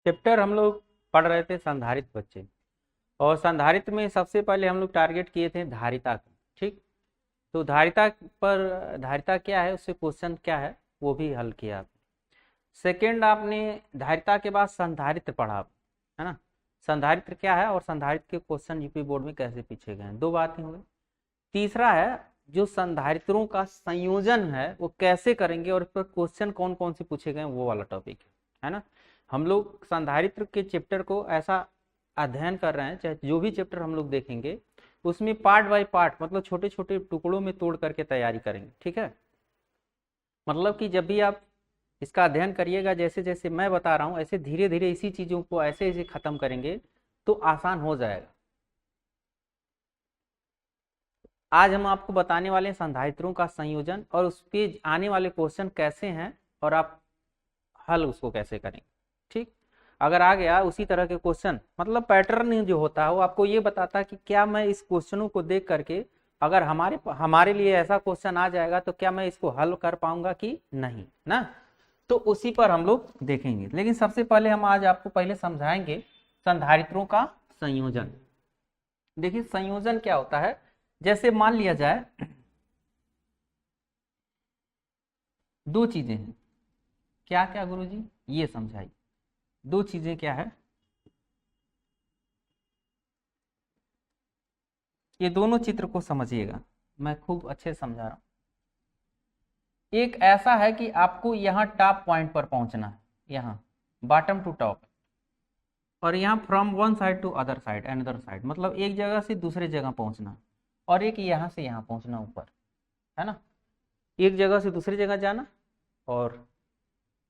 Chapter हम लोग पढ़ रहे थे संधारित्र बच्चे, और संधारित्र में सबसे पहले हम लोग टारगेट किए थे धारिता को। ठीक, तो धारिता क्या है, उससे क्वेश्चन क्या है वो भी हल किया। सेकेंड आपने धारिता के बाद संधारित्र पढ़ा, है ना। संधारित्र क्या है और संधारित्र के क्वेश्चन यूपी बोर्ड में कैसे पूछे गए हैं, दो बातें हो गई। तीसरा है जो संधारित्रों का संयोजन है वो कैसे करेंगे और इस पर क्वेश्चन कौन कौन से पूछे गए हैं, वो वाला टॉपिक है ना। हम लोग संधारित्र के चैप्टर को ऐसा अध्ययन कर रहे हैं, चाहे जो भी चैप्टर हम लोग देखेंगे उसमें पार्ट बाय पार्ट, मतलब छोटे छोटे टुकड़ों में तोड़ करके तैयारी करेंगे। ठीक है, मतलब कि जब भी आप इसका अध्ययन करिएगा, जैसे जैसे मैं बता रहा हूँ ऐसे धीरे धीरे इसी चीजों को ऐसे ऐसे खत्म करेंगे तो आसान हो जाएगा। आज हम आपको बताने वाले हैं संधारित्रों का संयोजन और उस पे आने वाले क्वेश्चन कैसे हैं और आप हल उसको कैसे करेंगे। ठीक, अगर आ गया उसी तरह के क्वेश्चन, मतलब पैटर्न जो होता है वो आपको ये बताता है कि क्या मैं इस क्वेश्चनों को देख करके अगर हमारे लिए ऐसा क्वेश्चन आ जाएगा तो क्या मैं इसको हल कर पाऊंगा कि नहीं ना। तो उसी पर हम लोग देखेंगे, लेकिन सबसे पहले हम आज आपको पहले समझाएंगे संधारित्रों का संयोजन। देखिए संयोजन क्या होता है, जैसे मान लिया जाए दो चीजें हैं, क्या क्या गुरुजी, ये समझाइए। दो चीजें क्या है, ये दोनों चित्र को समझिएगा, मैं खूब अच्छे से समझा रहा हूं। एक ऐसा है कि आपको यहां टॉप पॉइंट पर पहुंचना है, यहां बॉटम टू टॉप, और यहाँ from one side to other side another side, मतलब एक जगह से दूसरे जगह पहुंचना, और एक यहाँ से यहाँ पहुंचना ऊपर, है ना। एक जगह से दूसरी जगह जाना और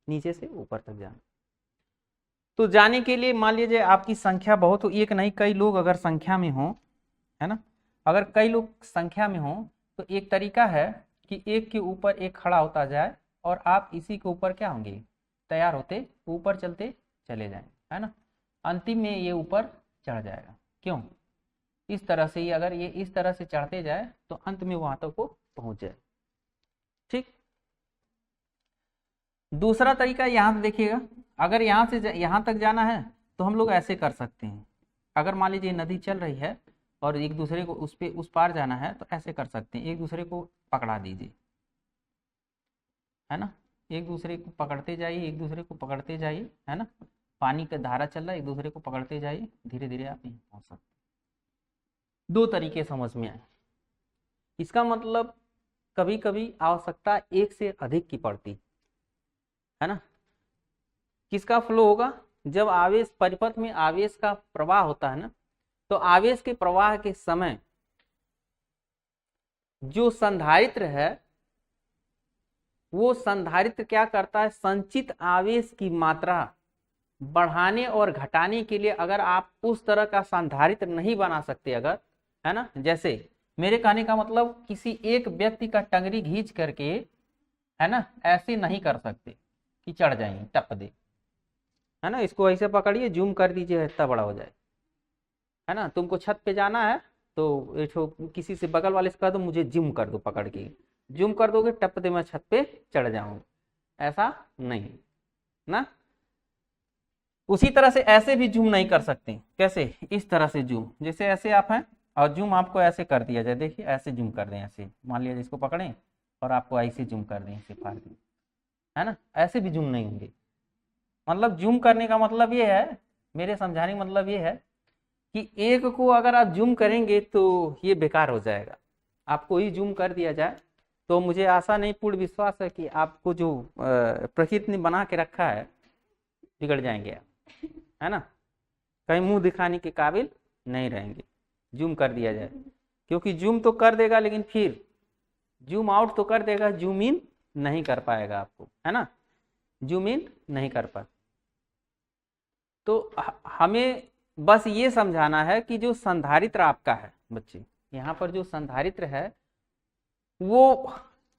नीचे से ऊपर तक जाना। तो जाने के लिए मान लीजिए आपकी संख्या बहुत हो, एक नहीं कई लोग अगर संख्या में हो, है ना, अगर कई लोग संख्या में हो तो एक तरीका है कि एक के ऊपर एक खड़ा होता जाए और आप इसी के ऊपर क्या होंगे, तैयार होते ऊपर चलते चले जाएं, है ना। अंतिम में ये ऊपर चढ़ जाएगा, क्यों, इस तरह से ही अगर ये इस तरह से चढ़ते जाए तो अंत में वहां तक वो पहुंच जाए। ठीक, दूसरा तरीका यहां से देखिएगा, अगर यहां से यहां तक जाना है तो हम लोग ऐसे कर सकते हैं। अगर मान लीजिए नदी चल रही है और एक दूसरे को उस पार जाना है तो ऐसे कर सकते हैं, एक दूसरे को पकड़ा दीजिए, है ना, एक दूसरे को पकड़ते जाइए, एक दूसरे को पकड़ते जाइए, है ना। पानी का धारा चल रहा है, एक दूसरे को पकड़ते जाइए, धीरे धीरे आप यहीं पहुंच सकते। दो तरीके समझ में आए। इसका मतलब कभी कभी आवश्यकता एक से अधिक की पड़ती है ना। किसका फ्लो होगा, जब आवेश परिपथ में आवेश का प्रवाह होता है ना, तो आवेश के प्रवाह के समय जो संधारित्र है वो संधारित्र क्या करता है, संचित आवेश की मात्रा बढ़ाने और घटाने के लिए, अगर आप उस तरह का संधारित्र नहीं बना सकते अगर, है ना, जैसे मेरे कहने का मतलब किसी एक व्यक्ति का टंगरी खींच करके, है ना, ऐसे नहीं कर सकते कि चढ़ जाएंगे टप दे, है ना, इसको ऐसे पकड़िए, जूम कर दीजिए, इतना बड़ा हो जाए, है ना। तुमको छत पे जाना है तो किसी से बगल वाले से कह दो मुझे जूम कर दो, पकड़ के जूम कर दोगे, टप दे मैं छत पे चढ़ जाऊंगा, ऐसा नहीं ना। उसी तरह से ऐसे भी जूम नहीं कर सकते, कैसे, इस तरह से जूम, जैसे ऐसे आप हैं और जूम आपको ऐसे कर दिया जाए, देखिए ऐसे जूम कर दें, ऐसे मान लिया इसको पकड़ें और आपको ऐसे जूम कर दें, ऐसे फाड़ दें, है ना, ऐसे भी जूम नहीं होंगे। मतलब जूम करने का मतलब ये है, मेरे समझाने का मतलब ये है कि एक को अगर आप जूम करेंगे तो ये बेकार हो जाएगा, आपको ही जूम कर दिया जाए तो मुझे आशा नहीं, पूर्ण विश्वास है कि आपको जो प्रकृति ने बना के रखा है बिगड़ जाएंगे आप, है ना, कहीं मुंह दिखाने के काबिल नहीं रहेंगे, जूम कर दिया जाए। क्योंकि जूम तो कर देगा लेकिन फिर जूम आउट तो कर देगा, जूम इन नहीं कर पाएगा आपको, है ना, जूम इन नहीं कर पाए। तो हमें बस ये समझाना है कि जो संधारित्र आपका है बच्चे, यहाँ पर जो संधारित्र है वो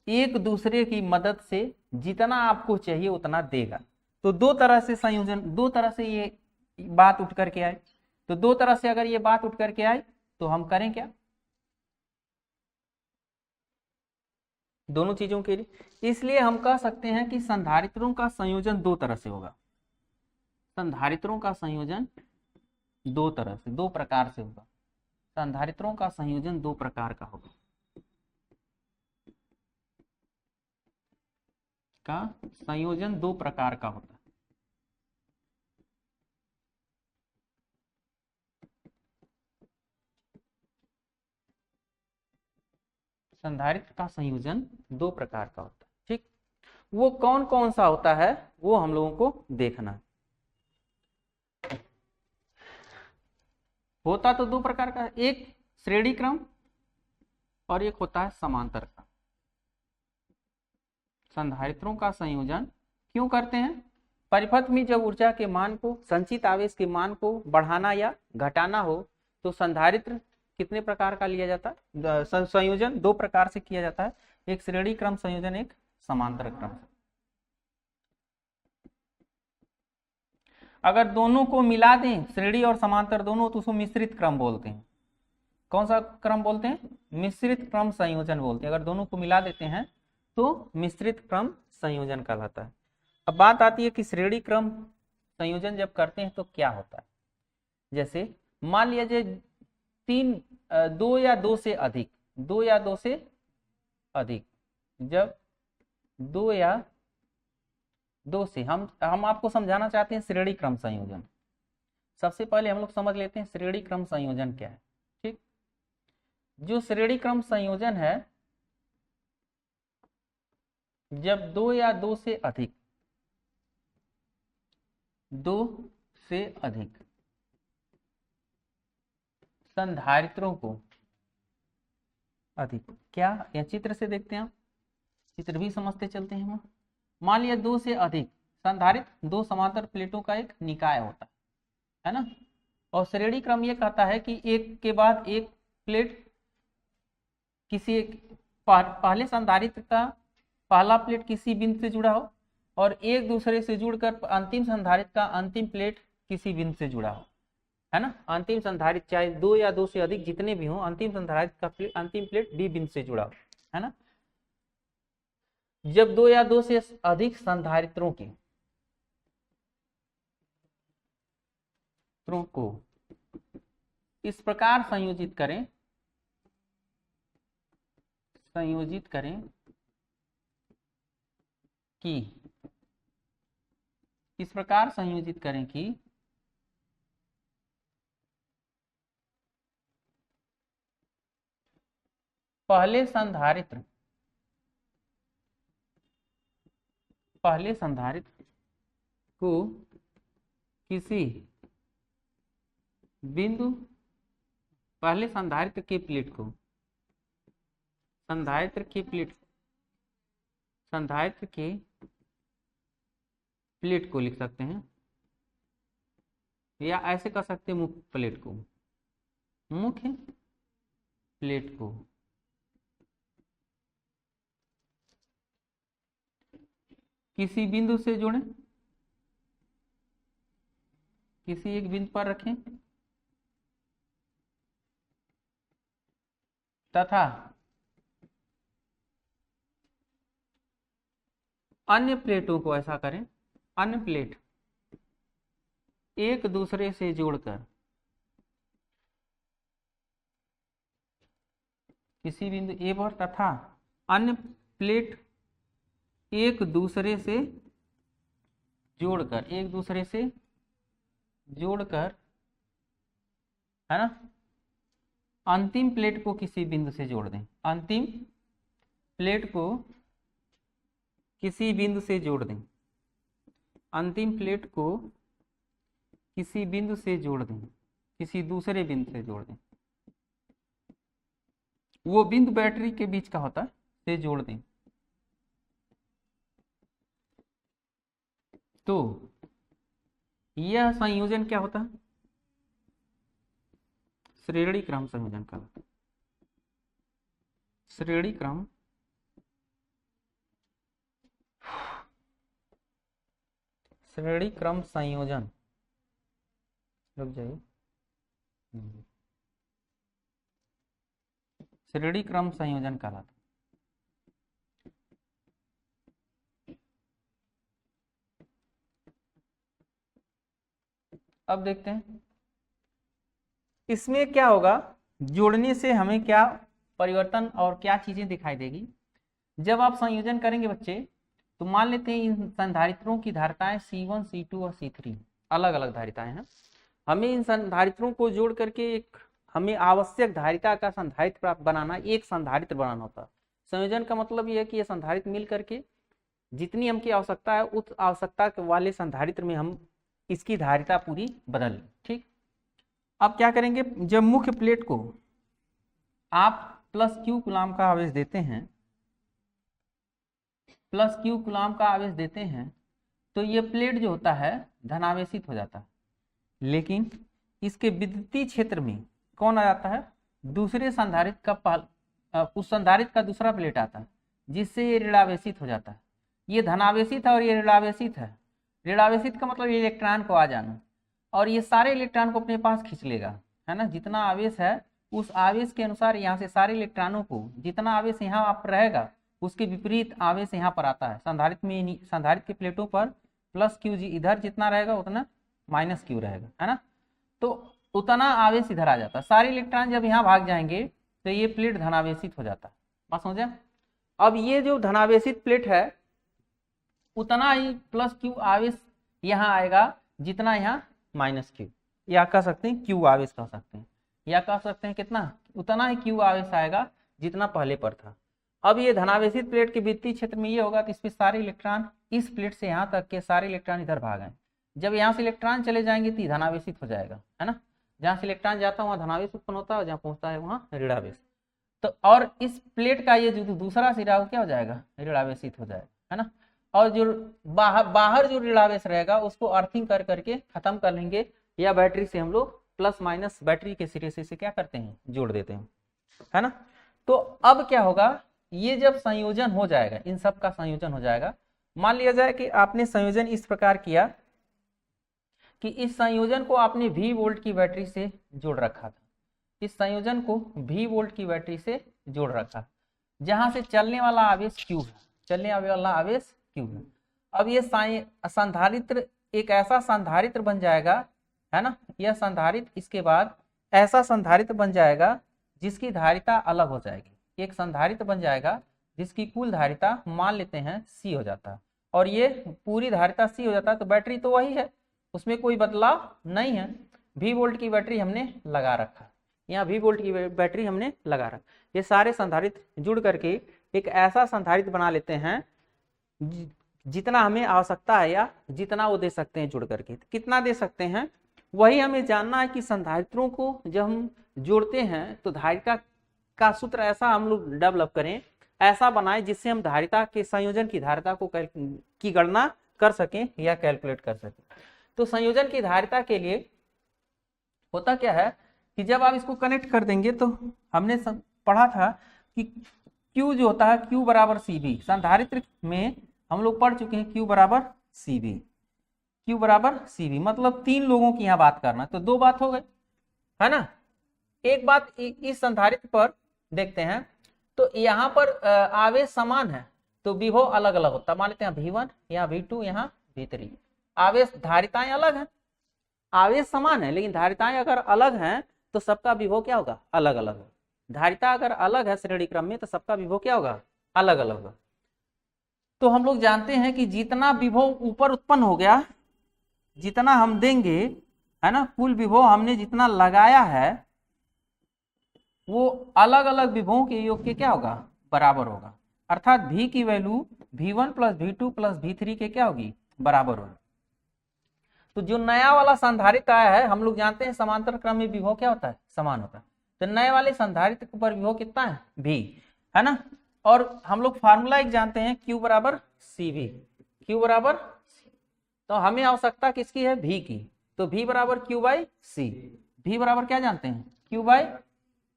एक दूसरे की मदद से जितना आपको चाहिए उतना देगा। तो दो तरह से संयोजन, दो तरह से ये बात उठ करके आए, तो दो तरह से अगर ये बात उठ करके आए तो हम करें क्या, दोनों चीजों के लिए। इसलिए हम कह सकते हैं कि संधारित्रों का संयोजन दो तरह से होगा। संधारित्रों का संयोजन दो तरह से, दो प्रकार से होगा। संधारित्रों का संयोजन दो प्रकार का होगा। का संयोजन दो प्रकार का होता है। संधारित्र का संयोजन दो प्रकार का होता है। ठीक, वो कौन कौन सा होता है वो हम लोगों को देखना है। होता तो दो प्रकार का है, एक श्रेणी क्रम और एक होता है समांतर क्रम। संधारित्रों का संयोजन क्यों करते हैं? परिपथ में जब ऊर्जा के मान को, संचित आवेश के मान को बढ़ाना या घटाना हो तो संधारित्र कितने प्रकार का लिया जाता है? संयोजन दो प्रकार से किया जाता है, एक श्रेणी क्रम संयोजन, एक समांतर क्रम। अगर दोनों को मिला दें, श्रेणी और समांतर दोनों, तो उसको मिश्रित क्रम बोलते हैं। कौन सा क्रम बोलते हैं? मिश्रित क्रम संयोजन बोलते हैं। अगर दोनों को मिला देते हैं तो मिश्रित क्रम संयोजन कहलाता है। अब बात आती है कि श्रेणी क्रम संयोजन जब करते हैं तो क्या होता है। जैसे मान लीजिए दो या दो से अधिक, दो या दो से अधिक, जब दो या दो से, हम आपको समझाना चाहते हैं श्रेणी क्रम संयोजन। सबसे पहले हम लोग समझ लेते हैं श्रेणी क्रम संयोजन क्या है। ठीक, जो श्रेणी क्रम संयोजन है, जब दो या दो से अधिक, दो से अधिक संधारित्रों को, अधिक क्या, या चित्र से देखते हैं, चित्र भी समझते चलते हैं हम। मान लिया दो से अधिक संधारित्र दो समांतर प्लेटों का एक निकाय होता है ना। और श्रेणी क्रम ये कहता है कि एक के बाद एक प्लेट किसी एक पहले संधारित्र का पहला प्लेट किसी बिंदु से जुड़ा हो और एक दूसरे से जुड़कर अंतिम संधारित्र का अंतिम प्लेट किसी बिंदु से जुड़ा हो, है ना। अंतिम संधारित्र चाहे दो या दो से अधिक जितने भी हों, अंतिम संधारित्र का अंतिम प्लेट डी बिंदु से जुड़ा हो, है ना। जब दो या दो से अधिक संधारित्रों को इस प्रकार संयोजित करें कि, इस प्रकार संयोजित करें कि पहले संधारित्र को किसी बिंदु, पहले संधारित्र के प्लेट को, संधारित्र के प्लेट को लिख सकते हैं, या ऐसे कर सकते हैं मुख्य प्लेट को किसी बिंदु से जोड़ें, किसी एक बिंदु पर रखें तथा अन्य प्लेटों को ऐसा करें, अन्य प्लेट एक दूसरे से जोड़कर किसी बिंदु ए पर, तथा अन्य प्लेट एक दूसरे से जोड़कर है ना, अंतिम प्लेट को किसी बिंदु से जोड़ दें, अंतिम प्लेट को किसी बिंदु से जोड़ दें, अंतिम प्लेट को किसी बिंदु से जोड़ दें, किसी दूसरे बिंदु से जोड़ दें, वो बिंदु बैटरी के बीच का होता है, से जोड़ दें। तो यह संयोजन क्या होता है? श्रेणी क्रम संयोजन का, श्रेणी क्रम संयोजन, रुक जाइए, श्रेणी क्रम संयोजन कहलाता है। अब देखते हैं इसमें क्या होगा, जोड़ने से हमें क्या परिवर्तन और क्या चीजें दिखाई देगी। जब आप संयोजन करेंगे बच्चे, तो मान लेते हैं इन संधारित्रों की धारिताएं C1, C2 और C3 अलग अलग धारिताएं हैं। हमें इन संधारित्रों को जोड़ करके एक हमें आवश्यक धारिता का संधारित्र प्राप्त बनाना, एक संधारित्र बनाना होता है। संयोजन का मतलब यह है कि ये संधारित्र मिल करके जितनी हमकी आवश्यकता है उस आवश्यकता वाले संधारित्र में हम इसकी धारिता पूरी बदल लें। ठीक, अब क्या करेंगे, जब मुख्य प्लेट को आप +Q कूलाम का आवेश देते हैं, +Q कूलाम का आवेश देते हैं, तो ये प्लेट जो होता है धनावेशित हो जाता है। लेकिन इसके विद्युतीय क्षेत्र में कौन आ जाता है, दूसरे संधारित्र का उस संधारित्र का दूसरा प्लेट आता है, जिससे ये ऋणावेशित हो जाता है। ये धनावेशित है और ये ऋणावेशित है। ऋणावेशित का मतलब ये इलेक्ट्रॉन को आ जाना, और ये सारे इलेक्ट्रॉन को अपने पास खींच लेगा, है ना। जितना आवेश है उस आवेश के अनुसार यहाँ से सारे इलेक्ट्रॉनों को, जितना आवेश यहाँ आप रहेगा उसके विपरीत आवेश यहाँ पर आता है। संधारित्र में, संधारित्र की प्लेटों पर +Q इधर जितना रहेगा उतना -Q रहेगा, है ना। तो उतना आवेश इधर आ जाता है। सारे इलेक्ट्रॉन जब यहाँ भाग जाएंगे तो ये प्लेट धनावेशित हो जाता है। बात समझे। अब ये जो धनावेशित प्लेट है उतना ही +Q आवेश यहाँ आएगा जितना यहाँ -Q, या कह सकते हैं Q आवेश कह सकते हैं, या कह सकते हैं कितना, उतना ही Q आवेश आएगा जितना पहले पर था। अब ये धनावेशित प्लेट के विद्युतीय क्षेत्र में ये होगा कि इसमें सारे इलेक्ट्रॉन, इस प्लेट से यहाँ तक के सारे इलेक्ट्रॉन इधर भाग आए। जब यहाँ से इलेक्ट्रॉन चले जाएंगे तो धनावेशित हो जाएगा, है ना। जहाँ से इलेक्ट्रॉन जाता है वहाँ धनावेश उत्पन्न होता है, और जहाँ पहुँचता है वहाँ ऋणावेश। तो और इस प्लेट का ये जो दूसरा सिरा वो क्या हो जाएगा, ऋणावेशित हो जाएगा, है ना। और जो बाहर जो ऋणावेश रहेगा उसको अर्थिंग कर करके खत्म कर लेंगे, या बैटरी से हम लोग + बैटरी के सिरे से क्या करते हैं, जोड़ देते हैं, है ना। तो अब क्या होगा, ये जब संयोजन हो जाएगा, इन सब का संयोजन हो जाएगा। मान लिया जाए कि आपने संयोजन इस प्रकार किया कि इस संयोजन को आपने V वोल्ट की बैटरी से जोड़ रखा था, इस संयोजन को V वोल्ट की बैटरी से जोड़ रखा, जहां से चलने वाला आवेश Q है, चलने वाला आवेश Q है। अब ये संधारित्र एक ऐसा संधारित्र बन जाएगा, है ना। यह संधारित्र इसके बाद ऐसा संधारित्र बन जाएगा जिसकी धारिता अलग हो जाएगी। एक संधारित्र बन जाएगा जिसकी कुल धारिता मान लेते हैं C हो जाता है, और ये पूरी धारिता C हो जाता है। तो बैटरी तो वही है, उसमें कोई बदलाव नहीं है। V वोल्ट की बैटरी हमने लगा रखा, यहाँ V वोल्ट की बैटरी हमने लगा रखा। ये सारे संधारित्र जुड़ करके एक ऐसा संधारित्र बना लेते हैं जितना हमें आवश्यकता है, या जितना वो दे सकते हैं जुड़ करके। कितना दे सकते हैं वही हमें जानना है कि संधारित्रों को जब हम जोड़ते हैं तो धारिता का सूत्र ऐसा हम लोग डेवलप करें, ऐसा बनाएं जिससे हम धारिता के संयोजन की धारिता को की गणना कर सकें या कैलकुलेट कर सकें। तो संयोजन की धारिता के लिए होता क्या है कि जब आप इसको कनेक्ट कर देंगे, तो हमने पढ़ा था कि Q जो होता है Q = CV। संधारित्र में हम लोग पढ़ चुके हैं Q = CV, Q = CV मतलब 3 लोगों की यहाँ बात करना, तो 2 बात हो गए, है ना। एक बात इस संधारित्र पर देखते हैं, तो यहाँ पर आवेश समान है तो विभव अलग अलग होता है। मान लेते हैं V1, यहाँ V2, यहाँ V3। आवेश धारिताएं अलग हैं, आवेश समान है लेकिन धारिताएं अगर अलग हैं तो सबका विभव क्या होगा, अलग अलग होगा। धारिता अगर अलग है श्रेणी क्रम में तो सबका विभव क्या होगा, अलग अलग होगा। तो हम लोग जानते हैं कि जितना विभव ऊपर उत्पन्न हो गया, जितना हम देंगे, है ना, कुल विभव हमने जितना लगाया है वो अलग अलग विभवों के योग के क्या होगा, बराबर होगा। अर्थात V की वैल्यू V1 + V2 + V3 के क्या होगी, बराबर होगी। तो जो नया वाला संधारित्र आया है, हम लोग जानते हैं समांतर क्रम में विभव क्या होता है, समान होता है। तो नए वाले संधारित्र पर विभव कितना है, V, है ना। और हम लोग फार्मूला एक जानते हैं Q = CV, Q = तो हमें आवश्यकता किसकी है, V की। तो V = Q/C। V बराबर क्या जानते हैं, Q/,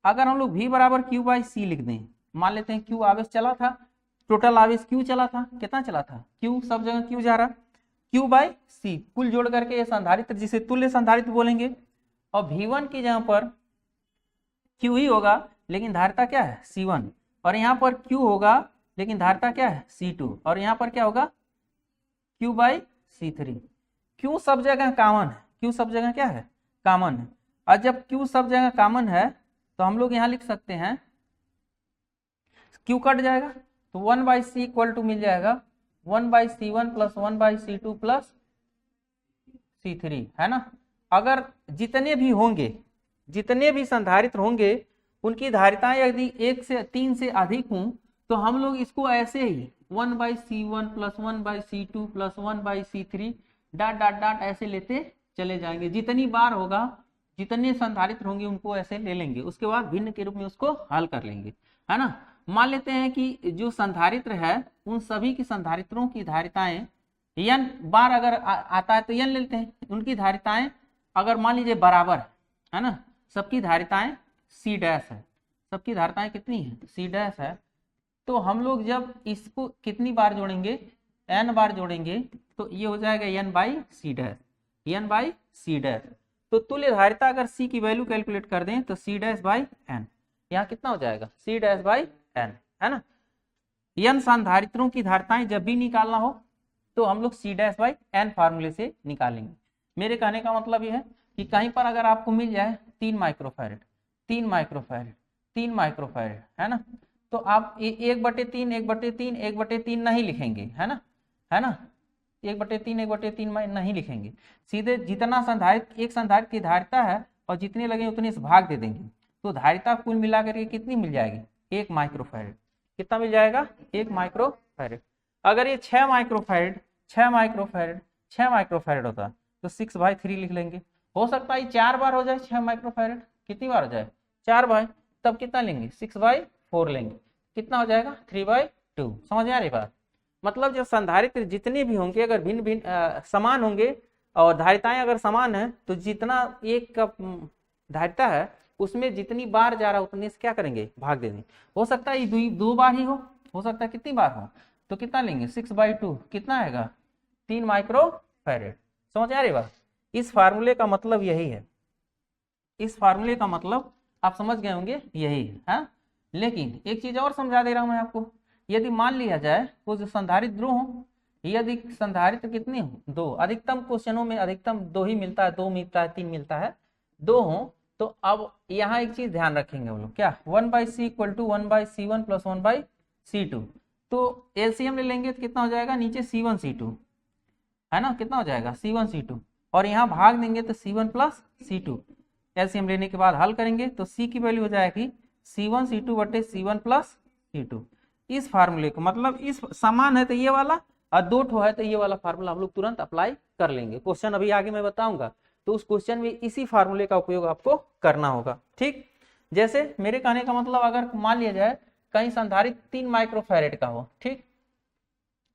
अगर हम लोग V = Q/C लिख दें, मान लेते हैं Q आवेश चला था, टोटल आवेश Q चला था, कितना चला था, Q, सब जगह Q जा रहा, Q/C कुल जोड़ करके ये संधारित्र जिसे तुल्य संधारित्र बोलेंगे। और V1 की जगह पर Q ही होगा लेकिन धारिता क्या है, C1, और यहाँ पर Q होगा लेकिन धारिता क्या है, C2, और यहाँ पर क्या होगा, Q/C3। Q सब जगह कॉमन है, Q सब जगह क्या है, कॉमन है। और जब Q सब जगह कॉमन है तो हम लोग यहाँ लिख सकते हैं Q कट जाएगा तो 1/c इक्वल टू मिल जाएगा 1/c1 plus 1/c2 plus C3, है ना। अगर जितने भी होंगे, जितने भी संधारित्र होंगे उनकी धारिताएं यदि 1 से 3 से अधिक हों तो हम लोग इसको ऐसे ही 1/c1 plus 1/c2 plus 1/c3 dot dot dot ऐसे लेते चले जाएंगे। जितनी बार होगा, जितने संधारित्र होंगे उनको ऐसे ले लेंगे, उसके बाद भिन्न के रूप में उसको हल कर लेंगे, है ना। मान लेते हैं कि जो संधारित्र है उन सभी की संधारित्रों की धारिताएं n बार अगर आता है तो n लेते हैं, उनकी धारिताएं अगर मान लीजिए बराबर है ना, सबकी धारिताएं C डैश है, सबकी धारिताएं कितनी है, C डैश है, तो हम लोग जब इसको कितनी बार जोड़ेंगे, n बार जोड़ेंगे तो ये हो जाएगा n/c डैश, n/c डैश। तो तुल्य धारिता अगर C की वैल्यू कैलकुलेट कर दें तो C डैश बाई n, यहाँ कितना हो जाएगा C डैश बाई n, है ना। n संधारित्रों की धारिताएं जब भी निकालना हो तो हम लोग C डैश बाई n फार्मूले से निकालेंगे। मेरे कहने का मतलब यह है कि कहीं पर अगर आपको मिल जाए 3 माइक्रोफैरड 3 माइक्रोफैरड 3 माइक्रोफैरड, है ना, तो आप 1/3 1/3 1/3 नहीं लिखेंगे, है ना, 1/3 1/3 नहीं लिखेंगे, सीधे जितना संधारित्र एक संधारित्र की धारिता है और जितने लगे उतने से भाग दे देंगे, तो धारिता कुल मिलाकर के कितनी मिल जाएगी, 1 माइक्रोफैरड। कितना मिल जाएगा, 1 माइक्रोफैरड। अगर ये 6 माइक्रोफैरड 6 माइक्रोफैरड 6 माइक्रोफैरड होता तो 6/3 लिख लेंगे। हो सकता है 4 बार हो जाए 6 माइक्रोफैरड, कितनी बार हो जाए 4 बार, तब कितना लेंगे 6/4 लेंगे, कितना हो जाएगा 3/2। समझ आ रही बात, मतलब जो संधारित्र जितने भी होंगे अगर भिन्न भिन्न समान होंगे और धारिताएं अगर समान है तो जितना एक का धारिता है उसमें जितनी बार जा रहा है उतने से क्या करेंगे, भाग देंगे। हो सकता है ये 2 बार ही हो सकता है कितनी बार हो, तो कितना लेंगे 6/2, कितना आएगा 3 माइक्रोफैरड। समझ आ रही बात, इस फार्मूले का मतलब यही है, इस फार्मूले का मतलब आप समझ गए होंगे यही है, हाँ? लेकिन एक चीज और समझा दे रहा हूं मैं आपको, यदि मान लिया जाए वो जो संधारित्र ध्रुव हो, यदि संधारित्र कितने हो 2, अधिकतम क्वेश्चनों में अधिकतम 2 ही मिलता है, 2 मिलता है 3 मिलता है, 2 हो, तो अब यहाँ एक चीज ध्यान रखेंगे हम लोग, क्या 1/c equal to 1/c1 plus 1/c2, तो एलसीएम ले लेंगे तो कितना हो जाएगा नीचे C1 C2, है ना, कितना हो जाएगा C1 C2, और यहाँ भाग देंगे तो C1 प्लस C2। एलसीएम लेने के बाद हल करेंगे तो C की वैल्यू हो जाएगी C1 C2 बटे C1 प्लस C2। इस फार्मूले को मतलब इस समान है तो ये वाला और 2 ठो है तो ये वाला फार्मूला हम लोग तुरंत अप्लाई कर लेंगे। क्वेश्चन अभी आगे मैं बताऊंगा तो उस क्वेश्चन में इसी फार्मूले का उपयोग आपको करना होगा, ठीक। जैसे मेरे कहने का मतलब अगर मान लिया जाए कहीं संधारित्र 3 माइक्रोफैरड का हो, ठीक,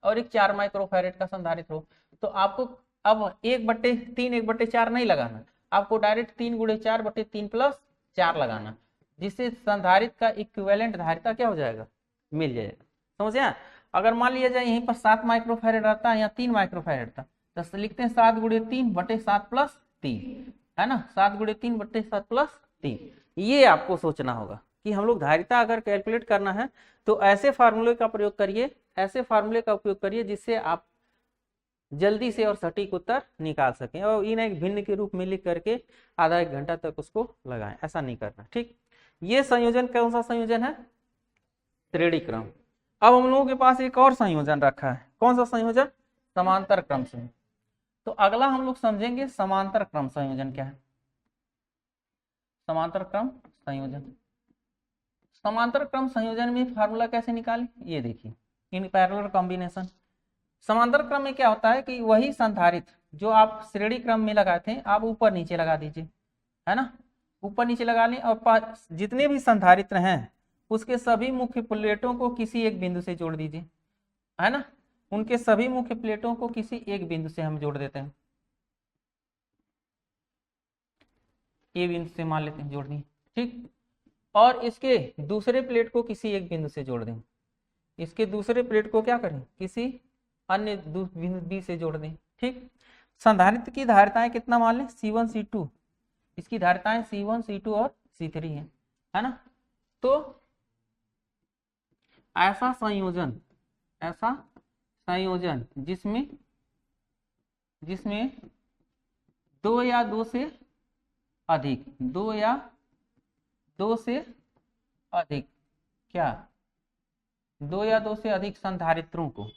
और एक 4 माइक्रोफैरड का संधारित्र हो, तो आपको अब 1/3 1/4 नहीं लगाना, आपको डायरेक्ट 3 × 4/3 प्लस 4 लगाना, जिससे संधारित्र का इक्विवेलेंट धारिता क्या हो जाएगा, मिल जाएगा। समझे। अगर मान लिया जाए यहीं पर 7 माइक्रोफैरड रहता है या 3 माइक्रोफैरड था तो लिखते हैं 7 × 3/7 प्लस 3, है ना, 7 × 3/7 प्लस 3। ये आपको सोचना होगा कि हम लोग धारिता अगर कैलकुलेट करना है तो ऐसे फार्मूले का प्रयोग करिए, ऐसे फार्मूले का उपयोग करिए जिससे आप जल्दी से और सटीक उत्तर निकाल सकें, और इन एक भिन्न के रूप में लिख करके आधा 1 घंटा तक उसको लगाएं, ऐसा नहीं करना, ठीक। ये संयोजन कौन सा संयोजन है, श्रेणी क्रम। अब हम लोगों के पास एक और संयोजन रखा है, कौन सा संयोजन, समांतर क्रम संयोजन। तो अगला हम लोग समझेंगे समांतर क्रम संयोजन क्या है। समांतर क्रम संयोजन, समांतर क्रम संयोजन में फार्मूला कैसे निकालें, ये देखिए, इन पैरेलल कॉम्बिनेशन। समांतर क्रम में क्या होता है कि वही संधारित्र जो आप श्रेणी क्रम में लगाए थे आप ऊपर नीचे लगा दीजिए, है ना, ऊपर नीचे लगा लें, और जितने भी संधारित्र हैं उसके सभी मुख्य प्लेटों को किसी एक बिंदु से जोड़ दीजिए, है ना, उनके सभी मुख्य प्लेटों को किसी एक बिंदु से हम जोड़ देते हैं, ए बिंदु से मान लेते हैं जोड़ दिए, ठीक, और इसके दूसरे प्लेट को किसी एक बिंदु से जोड़ दें, इसके दूसरे प्लेट को क्या करें, किसी अन्य बिंदु बी से जोड़ दें, ठीक। संधारित्र की धारिताएं कितना मान लें, C1 C2, इसकी धारिताएं C1 C2 और C3 है ना। तो ऐसा संयोजन जिसमें दो या दो से अधिक, दो या दो से अधिक, क्या, दो या दो से अधिक संधारित्रों को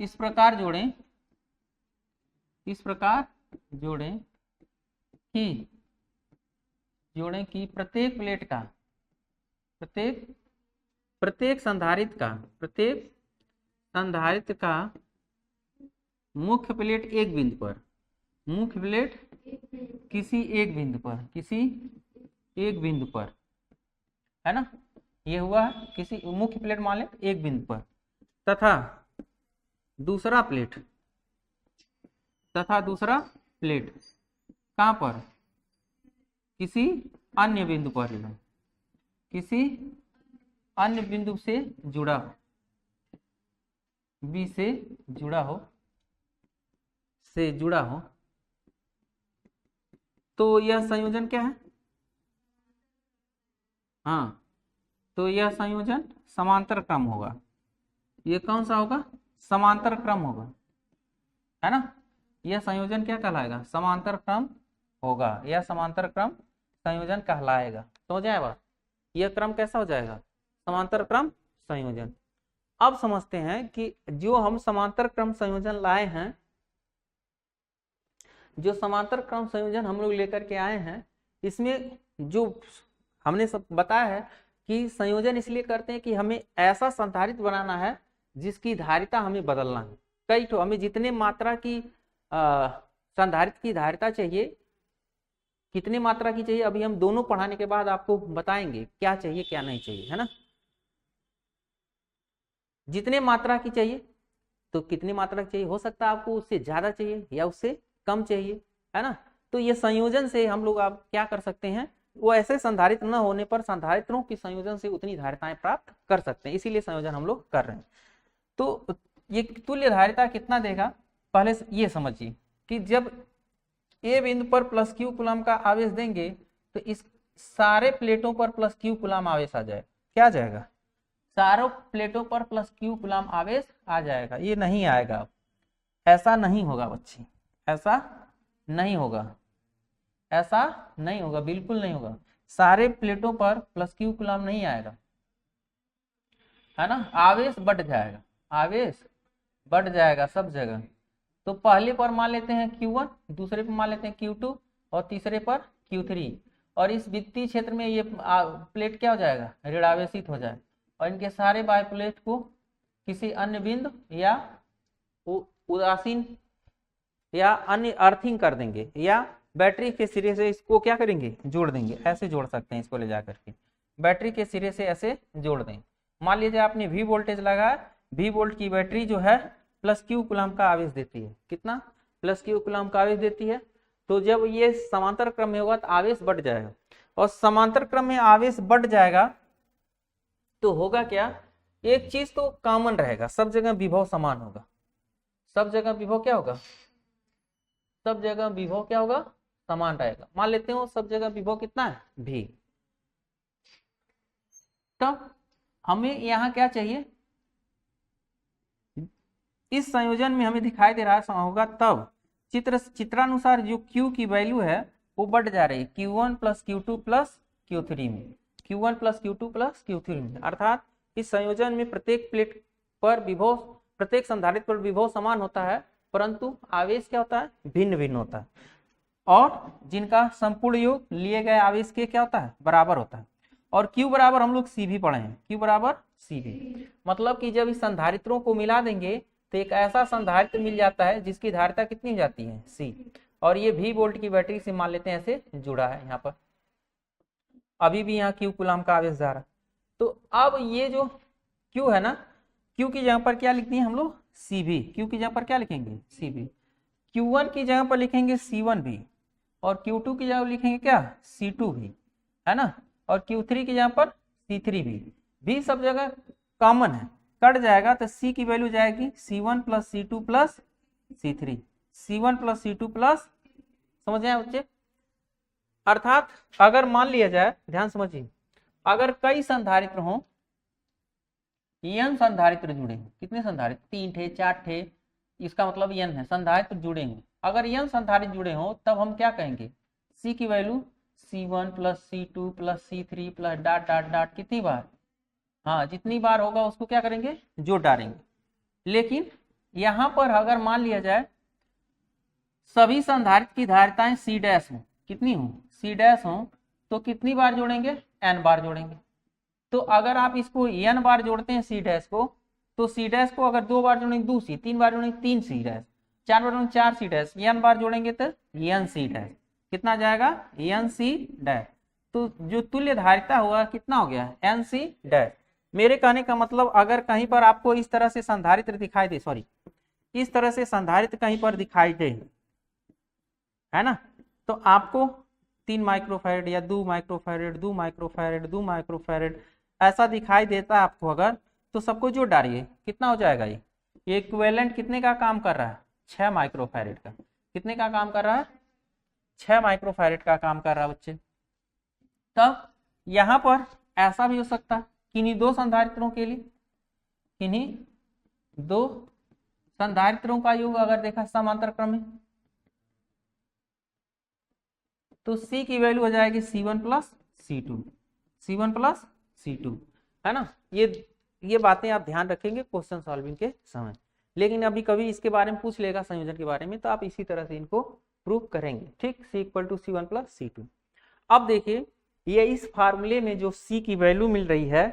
इस प्रकार जोड़ें, कि प्रत्येक प्लेट का, प्रत्येक संधारित्र का मुख्य प्लेट एक बिंदु पर, किसी एक बिंदु पर, है ना, ये हुआ किसी मुख्य प्लेट मान लें एक बिंदु पर, तथा दूसरा प्लेट कहाँ पर, किसी अन्य बिंदु पर, किसी अन्य बिंदु से जुड़ा हो, बी से जुड़ा हो, तो यह संयोजन क्या है, हाँ, तो यह संयोजन समांतर क्रम होगा। ये कौन सा होगा, समांतर क्रम होगा, है ना, यह संयोजन क्या कहलाएगा, समांतर क्रम होगा, यह समांतर क्रम संयोजन कहलाएगा। समझ आया बात, यह क्रम कैसा हो जाएगा, समांतर क्रम संयोजन। अब समझते हैं कि जो हम समांतर क्रम संयोजन लाए हैं, जो समांतर क्रम संयोजन हम लोग लेकर के आए हैं, इसमें जो हमने सब बताया है कि संयोजन इसलिए करते हैं कि हमें ऐसा संधारित्र बनाना है जिसकी धारिता हमें बदलना है। कई तो हमें जितने मात्रा की संधारित्र की धारिता चाहिए, कितनी मात्रा की चाहिए, अभी हम दोनों पढ़ाने के बाद आपको बताएंगे क्या चाहिए क्या नहीं चाहिए, है ना। जितने मात्रा की चाहिए, तो कितनी मात्रा की चाहिए, हो सकता है आपको उससे ज्यादा चाहिए या उससे कम चाहिए, है ना। तो ये संयोजन से हम लोग आप क्या कर सकते हैं, वो ऐसे संधारित्र न होने पर संधारित्रों की संयोजन से उतनी धारिताएं प्राप्त कर सकते हैं, इसीलिए संयोजन हम लोग कर रहे हैं। तो ये तुल्य धारिता कितना देगा, पहले ये समझिए कि जब ए बिंदु पर प्लस क्यू कूलम का आवेश देंगे तो इस सारे प्लेटों पर प्लस क्यू कूलम आवेश आ जाएगा। क्या जाएगा, चारों प्लेटों पर प्लस क्यू कूलम आवेश आ जाएगा। ये नहीं आएगा, ऐसा नहीं होगा बच्चे, ऐसा नहीं होगा, बिल्कुल नहीं होगा। सारे प्लेटों पर प्लस क्यू कूलम नहीं आएगा, है ना, आवेश बढ़ जाएगा सब जगह। तो पहले पर मान लेते हैं Q1, दूसरे पर मान लेते हैं Q2 और तीसरे पर Q3, और इस वित्तीय क्षेत्र में ये प्लेट क्या हो जाएगा, ऋणावेशित हो जाए, और इनके सारे बाय प्लेट को किसी अन्य बिंदु या उदासीन या अन्य अर्थिंग कर देंगे, या बैटरी के सिरे से इसको क्या करेंगे, जोड़ देंगे। ऐसे जोड़ सकते हैं इसको ले जाकर के, बैटरी के सिरे से ऐसे जोड़ दें। मान लीजिए आपने V वोल्टेज लगाया, V वोल्ट की बैटरी जो है प्लस क्यू कूलम का आवेश देती है, कितना, प्लस क्यू कूलम का आवेश देती है। तो जब ये समांतर क्रम में होगा तो आवेश बढ़ जाएगा, और समांतर क्रम में आवेश बढ़ जाएगा तो होगा क्या, एक चीज तो कॉमन रहेगा, सब जगह विभव समान होगा, सब जगह विभव क्या होगा, सब जगह विभव क्या होगा, समान रहेगा। मान लेते हो सब जगह विभव कितना है, V। तब हमें यहाँ क्या चाहिए, इस संयोजन में हमें दिखाई दे रहा होगा तब चित्रानुसार जो Q की वैल्यू है वो बढ़ जा रही है Q1 plus Q2 plus Q3 में, Q1 plus Q2 plus Q3 में। अर्थात इस संयोजन में प्रत्येक प्लेट पर विभव, प्रत्येक संधारित्र पर विभव समान होता है, परंतु आवेश क्या होता है, भिन्न भिन्न होता है, और जिनका संपूर्ण योग लिए गए आवेश के क्या होता है, बराबर होता है। और Q बराबर हम लोग CV पढ़े हैं, Q बराबर CV, मतलब कि जब इस संधारित्रों को मिला देंगे तो एक ऐसा संधारित्र मिल जाता है जिसकी धारिता कितनी हो जाती है, C, और ये V वोल्ट की बैटरी से मान लेते हैं ऐसे जुड़ा है। यहाँ पर अभी भी यहाँ Q कूलम का आवेश जा रहा है। तो अब ये जो Q है ना, Q की जगह पर क्या लिखते हैं हम लोग, CV। Q की जगह पर क्या लिखेंगे, CV। Q1 की जगह पर लिखेंगे C1 भी, और Q2 की जगह लिखेंगे क्या, C2 भी, है ना, और Q3 की जगह पर C3 भी सब जगह कॉमन है, कट जाएगा तो C की वैल्यू जाएगी C1 plus C2 plus C3, C1 plus C2 plus, समझ आए बच्चे। अर्थात अगर मान लिया जाए, ध्यान समझिए, अगर कई संधारित्र हों, n संधारित्र जुड़े हैं। कितने संधारित्र? 3 थे, 4 थे, इसका मतलब n है, संधारित्र जुड़े हैं। अगर n संधारित्र जुड़े हो तब हम क्या कहेंगे, c की value C1 plus C2 plus C3 plus dot dot dot कितनी बार, हाँ जितनी बार होगा उसको क्या करेंगे, जोड़ डालेंगे। लेकिन यहां पर अगर मान लिया जाए सभी संधारित्र की धारिताएं C डैश हो, कितनी हो, C डैश हो, तो कितनी बार जोड़ेंगे, n बार जोड़ेंगे। तो अगर आप इसको n बार जोड़ते हैं C डैश को, तो C डैश को अगर 2 बार जोड़ेंगे 2 C, 3 बार जोड़ेंगे 3 C डैश, 4 बार जोड़ेंगे 4 C डैश, n बार जोड़ेंगे तो n C डैश, कितना जाएगा, n C डैश। तो जो तुल्य धारिता हुआ कितना हो गया, n C डैश। मेरे कहने का मतलब अगर कहीं पर आपको इस तरह से संधारित्र दिखाई दे, सॉरी इस तरह से संधारित्र कहीं पर दिखाई दे, है ना, तो आपको 3 माइक्रोफैरड या 2 माइक्रोफैरड 2 माइक्रोफैरड 2 माइक्रोफैरड ऐसा दिखाई देता है आपको अगर, तो सबको जोड़ डालिए, कितना हो जाएगा ये इक्विवेलेंट कितने का काम कर रहा है, 6 माइक्रोफैरड का। कितने का काम कर रहा है, 6 माइक्रोफैरड का काम कर रहा है बच्चे। तब यहां पर ऐसा भी हो सकता है किन्हीं 2 संधारित्रों के लिए, किन्हीं 2 संधारित्रों का योग अगर देखा समांतर क्रम में, तो C की वैल्यू हो जाएगी C1 plus C2, C1 plus C2, है ना। ये बातें आप ध्यान रखेंगे क्वेश्चन सॉल्विंग के समय। लेकिन अभी कभी इसके बारे में पूछ लेगा संयोजन के बारे में, तो आप इसी तरह से इनको प्रूव करेंगे, ठीक। C equal to C1 plus C2। अब देखिए ये इस फार्मूले में जो C की वैल्यू मिल रही है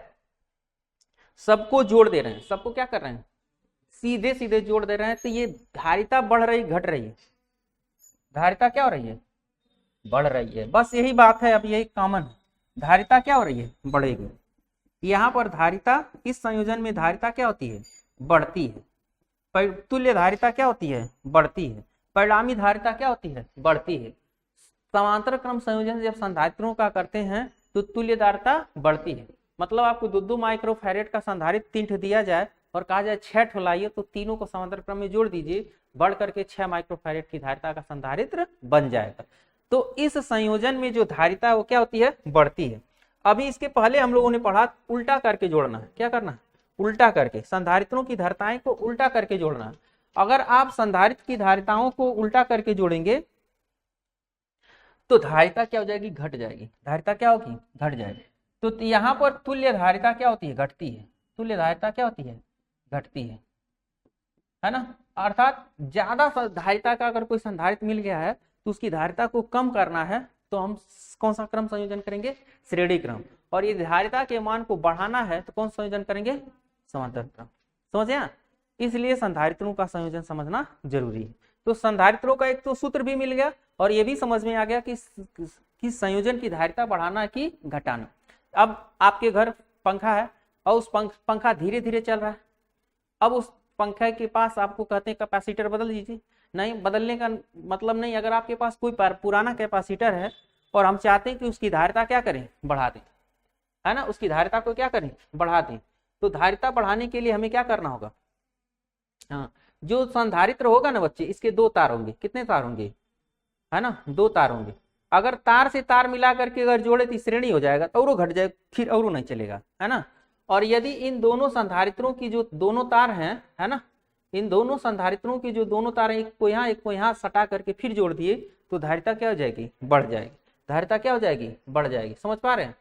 सबको जोड़ दे रहे हैं, सबको क्या कर रहे हैं, सीधे सीधे जोड़ दे रहे हैं। तो ये धारिता बढ़ रही घट रही है, धारिता क्या हो रही है, बढ़ रही है। बस यही बात है, अब यही कॉमन है, धारिता क्या हो रही है, बढ़ेगी। यहाँ पर धारिता, इस संयोजन में धारिता क्या होती है, बढ़ती है। तुल्य धारिता क्या होती है, बढ़ती है। परिणामी धारिता क्या होती है, बढ़ती है। समांतर क्रम संयोजन जब संधारित्रों का करते हैं तो तुल्य धारिता बढ़ती है। मतलब आपको 2 माइक्रोफैरेड का संधारित्र 3 दिया जाए और कहा जाए 6 ठो लाइए, तो तीनों को समांतर क्रम में जोड़ दीजिए, बढ़ करके 6 माइक्रोफैरेड की धारिता का संधारित्र बन जाएगा। तो इस संयोजन में जो धारिता है वो क्या होती है, बढ़ती है। अभी इसके पहले हम लोगों ने पढ़ा उल्टा करके जोड़ना है, क्या करना है, उल्टा करके संधारित्रों की धारिताएं को उल्टा करके जोड़ना है। अगर आप संधारित्र की धारिताओं को उल्टा करके जोड़ेंगे तो धारिता क्या हो जाएगी, घट जाएगी। धारिता क्या होगी, घट जाएगी। तो यहाँ पर तुल्य धारिता क्या होती है, घटती है। तुल्य धारिता क्या होती है, घटती है ना। अर्थात ज्यादा धारिता का अगर कोई संधारित्र मिल गया है तो उसकी धारिता को कम करना है तो हम कौन सा क्रम संयोजन करेंगे, श्रेणी क्रम। और ये धारिता के मान को बढ़ाना है तो कौन संयोजन करेंगे, समांतर क्रम। समझे, इसलिए संधारित्रों का संयोजन समझना जरूरी है। तो संधारित्रों का एक तो सूत्र भी मिल गया और ये भी समझ में आ गया कि संयोजन की धारिता बढ़ाना कि घटाना। अब आपके घर पंखा है और उस पंखा धीरे धीरे चल रहा है। अब उस पंखे के पास आपको कहते हैं कैपेसिटर बदल दीजिए, नहीं बदलने का मतलब नहीं। अगर आपके पास कोई पुराना कैपेसिटर है और हम चाहते हैं कि उसकी धारिता क्या करें, बढ़ा दें, है ना, उसकी धारिता को क्या करें, बढ़ा दें। तो धारिता बढ़ाने के लिए हमें क्या करना होगा, हाँ, जो संधारित्र होगा ना बच्चे, इसके 2 तार होंगे। कितने तार होंगे, है ना, 2 तार होंगे। अगर तार से तार मिला करके अगर जोड़े तो श्रेणी हो जाएगा, तो और घट जाएगा, फिर और नहीं चलेगा, है ना। और यदि इन दोनों संधारित्रों की जो दोनों तार हैं, है ना, इन दोनों संधारित्रों की जो दोनों तार, एक को यहाँ सटा करके फिर जोड़ दिए तो धारिता क्या हो जाएगी, बढ़ जाएगी। धारिता क्या हो जाएगी, बढ़ जाएगी। समझ पा रहे हैं,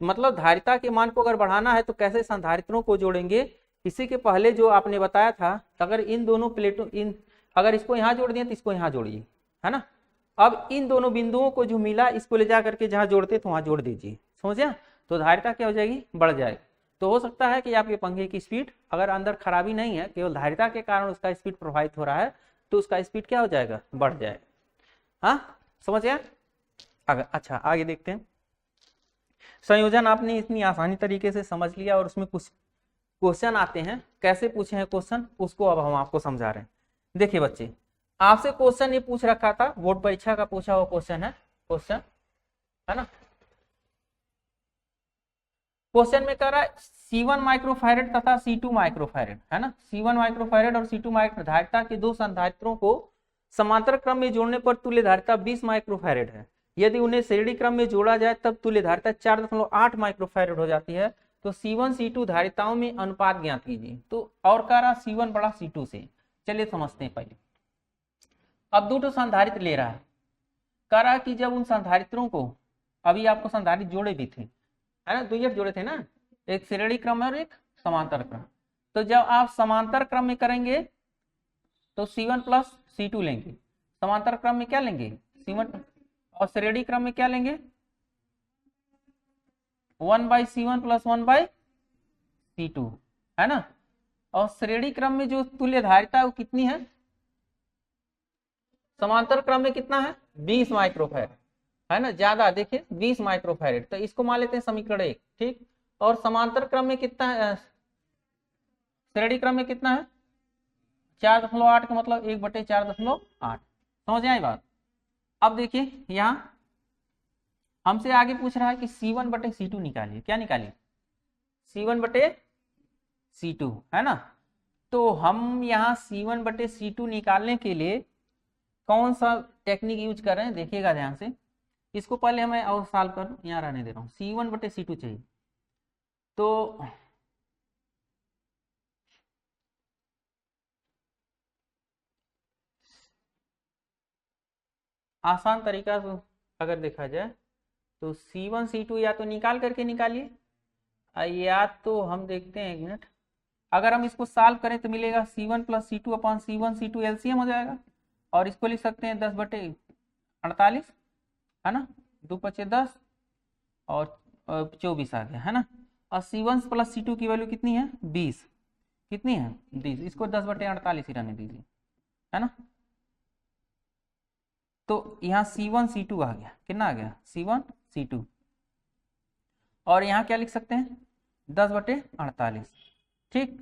मतलब धारिता के मान को अगर बढ़ाना है तो कैसे संधारित्रों को जोड़ेंगे। इसी के पहले जो आपने बताया था, अगर इन दोनों प्लेटों, अगर इसको यहाँ जोड़ दिए तो इसको यहाँ जोड़िए, है ना। अब इन दोनों बिंदुओं को जो मिला इसको ले जा करके जहाँ जोड़ते तो वहां जोड़ दीजिए, समझे, तो धारिता क्या हो जाएगी, बढ़ जाएगी। तो हो सकता है कि आपके पंखे की स्पीड, अगर अंदर खराबी नहीं है, केवल धारिता के कारण उसका स्पीड प्रभावित हो रहा है, तो उसका स्पीड क्या हो जाएगा, बढ़ जाएगा। हाँ, समझ गया। अच्छा आगे देखते हैं। संयोजन आपने इतनी आसानी तरीके से समझ लिया और उसमें कुछ क्वेश्चन आते हैं, कैसे पूछे हैं क्वेश्चन, उसको अब हम आपको समझा रहे हैं। देखिए बच्चे, आपसे क्वेश्चन ये पूछ रखा था, बोर्ड परीक्षा का पूछा हुआ क्वेश्चन है, क्वेश्चन, है ना। क्वेश्चन में कह रहा है C1 माइक्रोफैरेड तथा C2 माइक्रोफैरेड, है ना। C1 माइक्रोफैरेड और C2 माइक्रो धारिता के 2 संधारित्रों को समांतर क्रम में जोड़ने पर तुल्य धारिता 20 माइक्रोफैरेड है। यदि उन्हें श्रेणी क्रम में जोड़ा जाए तब तुल्य धारिता 4.8 माइक्रोफैरेड हो जाती है। तो C1 C2 धारिताओं में अनुपात ज्ञात कीजिए। तो और कह रहा C1 बड़ा C2 से। चलिए समझते हैं पहले। अब दो संधारित्र ले रहा है, कह रहा कि जब उन संधारित्रों को, अभी आपको संधारित्र जोड़े भी थे, है ना, दो जोड़े थे ना, एक श्रेणी क्रम और एक समांतर क्रम। तो जब आप समांतर क्रम में करेंगे तो C1 प्लस C2 लेंगे, समांतर क्रम में क्या लेंगे C1, और श्रेणी क्रम में क्या लेंगे 1/C1 प्लस 1/C2, है ना। और श्रेणी क्रम में जो तुल्य धारिता है वो कितनी है, समांतर क्रम में कितना है 20 माइक्रोफैराड, है ना, ज्यादा देखिए 20 माइक्रोफैराड, तो इसको मान लेते हैं समीकरण 1, ठीक। और समांतर क्रम में कितना है, श्रेणी क्रम में कितना है 4.8 का मतलब 1/4.8। समझ आई बात। अब देखिए यहाँ हमसे आगे पूछ रहा है कि C1/C2 निकालिए। क्या निकालिए C1/C2, है ना। तो हम यहाँ C1/C2 निकालने के लिए कौन सा टेक्निक यूज कर रहे हैं देखिएगा ध्यान से। इसको पहले मैं और सॉल्व कर यहाँ रहने दे रहा हूँ। C1/C2 चाहिए तो आसान तरीका से अगर देखा जाए तो C1 C2 या तो निकाल करके निकालिए, या तो हम देखते हैं 1 मिनट, अगर हम इसको सॉल्व करें तो मिलेगा C1 plus C2 upon C1 C2 LCM हो जाएगा, और इसको लिख सकते हैं 10/48, है ना, 2×5 = 10 और 24 आ गया, है ना। और C1 प्लस C2 की वैल्यू कितनी है 20, कितनी है 20, इसको 10/48 ही रहने दीजिए, है ना। तो यहाँ C1 C2 आ गया, कितना आ गया C1 C2, और यहाँ क्या लिख सकते हैं 10/48, ठीक।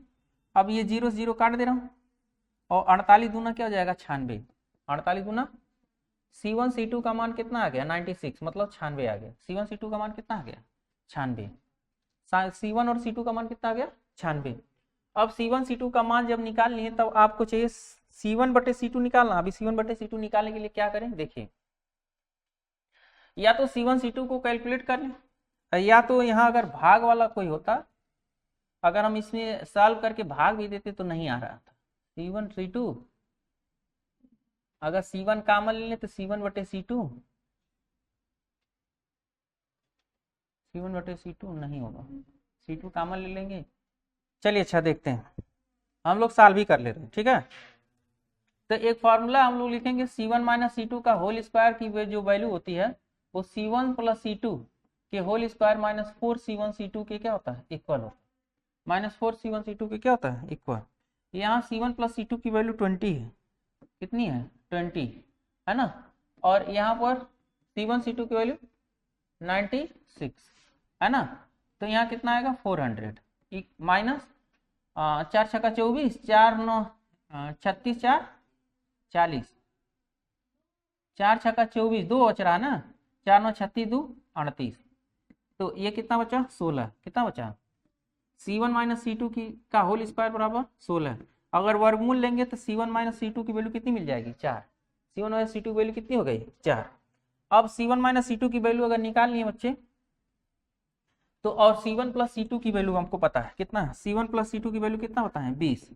अब ये 0 से 0 काट दे रहा हूँ, और 48 दूना क्या हो जाएगा 96, 48 दूना C1 C2 का मान कितना आ गया 96, मतलब 96 आ गया। C1 C2 का मान कितना आ गया 96, C1 और C2 का मान कितना आ गया 96। अब C1 C2 का मान जब निकाल लिए तब आपको चाहिए C1/C2 निकालना। अभी C1/C2 निकालने के लिए क्या करें देखिए, या तो C1 C2 को कैलकुलेट कर लें, या तो यहाँ अगर भाग वाला कोई होता, अगर हम इसमें सॉल्व करके भाग भी देते तो नहीं आ रहा था। C1 C2, अगर C1 कॉमन ले लें तो C1/C2, C1/C2 नहीं होगा, C2 कॉमन ले लेंगे। चलिए अच्छा देखते हैं, हम लोग सॉल्व भी कर ले रहे हैं, ठीक है। तो एक फॉर्मूला हम लोग लिखेंगे C1 माइनस C2 का होल स्क्वायर की जो वैल्यू होती है वो C1 प्लस C2 के whole square minus 4C1 C2 के क्या होता है इक्वल होता है, माइनस 4C1 C2 के क्या होता है इक्वल। यहाँ C1 प्लस C2 की वैल्यू 20 है, कितनी है 20, है ना। और यहाँ पर C1 C2 की वैल्यू 96, है ना। तो यहाँ कितना आएगा 400 माइनस 4 छक्का 24, 4 9 36, 4 40, 4 छक्का 24, 2 बच रहा है ना, 4 9 36, 2 38, तो ये कितना बचा 16, कितना बचा C1 माइनस C2 का होल स्क्वायर बराबर 16। अगर वर्गमूल लेंगे तो C1 माइनस C2 की वैल्यू कितनी मिल जाएगी 4, C1 माइनस C2 की वैल्यू कितनी हो गई 4। अब C1 माइनस C2 की वैल्यू अगर निकालनी है बच्चे तो, और C1 प्लस C2 की वैल्यू हमको पता है कितना है, C1 प्लस C2 की वैल्यू कितना होता है 20,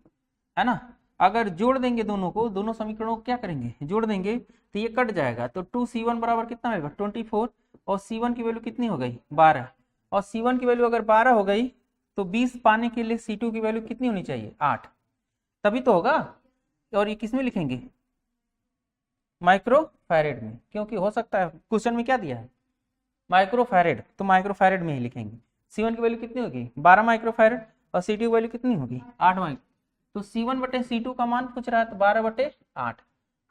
है ना। अगर जोड़ देंगे दोनों को, दोनों समीकरणों को क्या करेंगे जोड़ देंगे तो ये कट जाएगा, तो 2C1 बराबर कितना होगा 24, और C1 की वैल्यू कितनी हो गई 12, और C1 की वैल्यू अगर 12 हो गई तो 20 पाने के लिए C2 की वैल्यू कितनी होनी चाहिए 8, तभी तो होगा। और ये किस में लिखेंगे माइक्रोफैरेड में, क्योंकि हो सकता है क्वेश्चन में क्या दिया है माइक्रोफैरेड, तो माइक्रोफैरेड में ही लिखेंगे। C1 की वैल्यू कितनी होगी 12 माइक्रोफैरेड, और C2 की वैल्यू कितनी होगी 8 माइक्रो, तो C1/C2 का मान पूछ रहा है तो 12/8।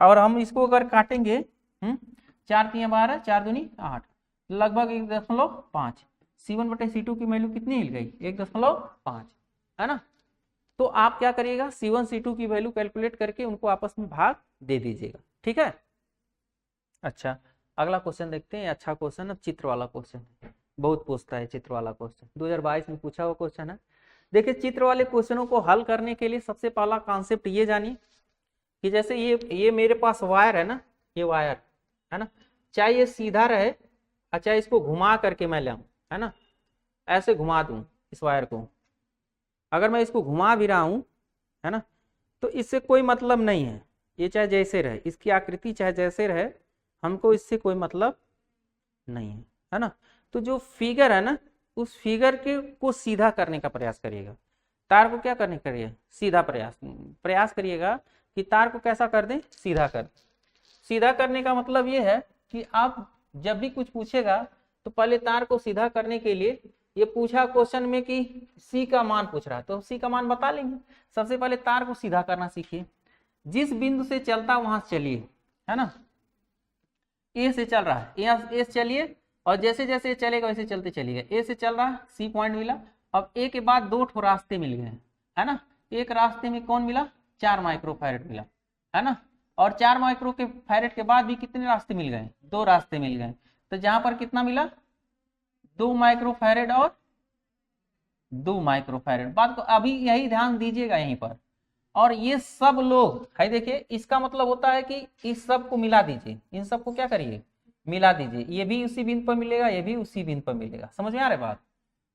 और हम इसको अगर काटेंगे 4 3 12, 4 दूनी 8, लगभग 1.5। C1/C2 की वैल्यू कितनी मिल गई 1.5, है ना। तो आप क्या करिएगा C1 C2 की वैल्यू कैलकुलेट करके उनको आपस में भाग दे दीजिएगा, ठीक है। अच्छा अगला क्वेश्चन देखते हैं, अच्छा क्वेश्चन, अब चित्र वाला क्वेश्चन बहुत पूछता है, चित्र वाला क्वेश्चन 2022 में पूछा हुआ क्वेश्चन है। देखिए चित्र वाले क्वेश्चनों को हल करने के लिए सबसे पहला कॉन्सेप्ट ये जानिए कि जैसे ये मेरे पास वायर है ना, ये वायर है ना, चाहे ये सीधा रहे, अच्छा इसको घुमा करके मैं लाऊं, है ना, ऐसे घुमा दूं इस वायर को, अगर मैं इसको घुमा भी रहा हूं, है ना, तो इससे कोई मतलब नहीं है, ये चाहे जैसे रहे, इसकी आकृति चाहे जैसे रहे, हमको इससे कोई मतलब नहीं है ना। तो जो फिगर है ना, उस फिगर के को सीधा करने का प्रयास करिएगा, तार को क्या करने करिए, सीधा प्रयास करिएगा कि तार को कैसा कर दें, सीधा कर। सीधा करने का मतलब ये है कि आप जब भी कुछ पूछेगा तो पहले तार को सीधा करने के लिए, ये पूछा क्वेश्चन में कि सी का मान पूछ रहा है, तो सी का मान बता लेंगे। सबसे पहले तार को सीधा करना सीखिए, जिस बिंदु से चलता वहां से चलिए, है ना, ए से चल रहा है, यहाँ ए से चलिए, और जैसे जैसे चलेगा वैसे चलते चलिएगा। ए से चल रहा है, सी पॉइंट मिला, अब ए के बाद दो ठो रास्ते मिल गए, है ना। एक रास्ते में कौन मिला, 4 माइक्रोफैरड मिला, है ना, और 4 माइक्रोफैरड के बाद भी कितने रास्ते मिल गए, 2 रास्ते मिल गए। तो जहां पर कितना मिला, 2 माइक्रोफैरड और 2 माइक्रोफैरड। बात को अभी यही ध्यान दीजिएगा यहीं पर। और ये सब लोग है, देखिए इसका मतलब होता है कि इस सब को मिला दीजिए, इन सब को क्या करिए, मिला दीजिए, ये भी उसी बिंदु पर मिलेगा, ये भी उसी बिंदु पर मिलेगा। समझ में आ रही बात,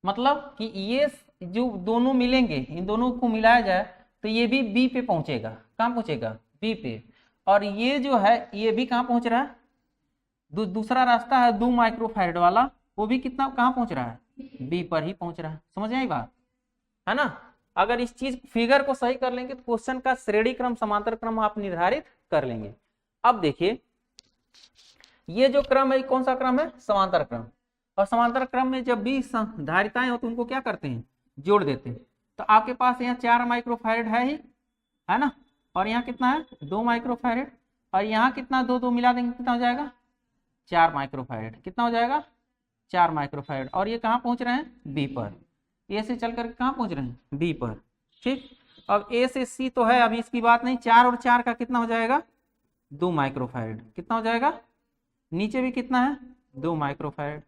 मतलब कि ये जो दोनों मिलेंगे, इन दोनों को मिलाया जाए तो ये भी बी पे पहुंचेगा। कहाँ पहुंचेगा, बी पे। और ये जो है ये भी कहाँ पहुंच रहा है, दूसरा रास्ता है 2 माइक्रोफैरड वाला, वो भी कितना कहाँ पहुंच रहा है, बी पर ही पहुंच रहा है। समझ में आई बात, है ना। अगर इस चीज फिगर को सही कर लेंगे तो क्वेश्चन का श्रेणी क्रम समांतर क्रम आप निर्धारित कर लेंगे। अब देखिए ये जो क्रम है कौन सा क्रम है, समांतर क्रम। और समांतर क्रम में जब भी धारिताएं होती हैं उनको क्या करते हैं, जोड़ देते हैं। तो आपके पास यहाँ 4 माइक्रोफैरड है ही, है ना, और यहाँ कितना है 2 माइक्रोफैरड, और यहाँ कितना 2 मिला देंगे कितना हो जाएगा, 4 माइक्रोफैरड। कितना हो जाएगा, 4 माइक्रोफैरड। और ये कहाँ पहुंच रहे हैं, बी पर। ए से चल करके कहाँ पहुंच रहे हैं, बी पर। ठीक, अब ए से सी तो है, अभी इसकी बात नहीं। 4 और 4 का कितना हो जाएगा, 2 माइक्रोफैरड। कितना हो जाएगा, नीचे भी कितना है 2 माइक्रोफैरड,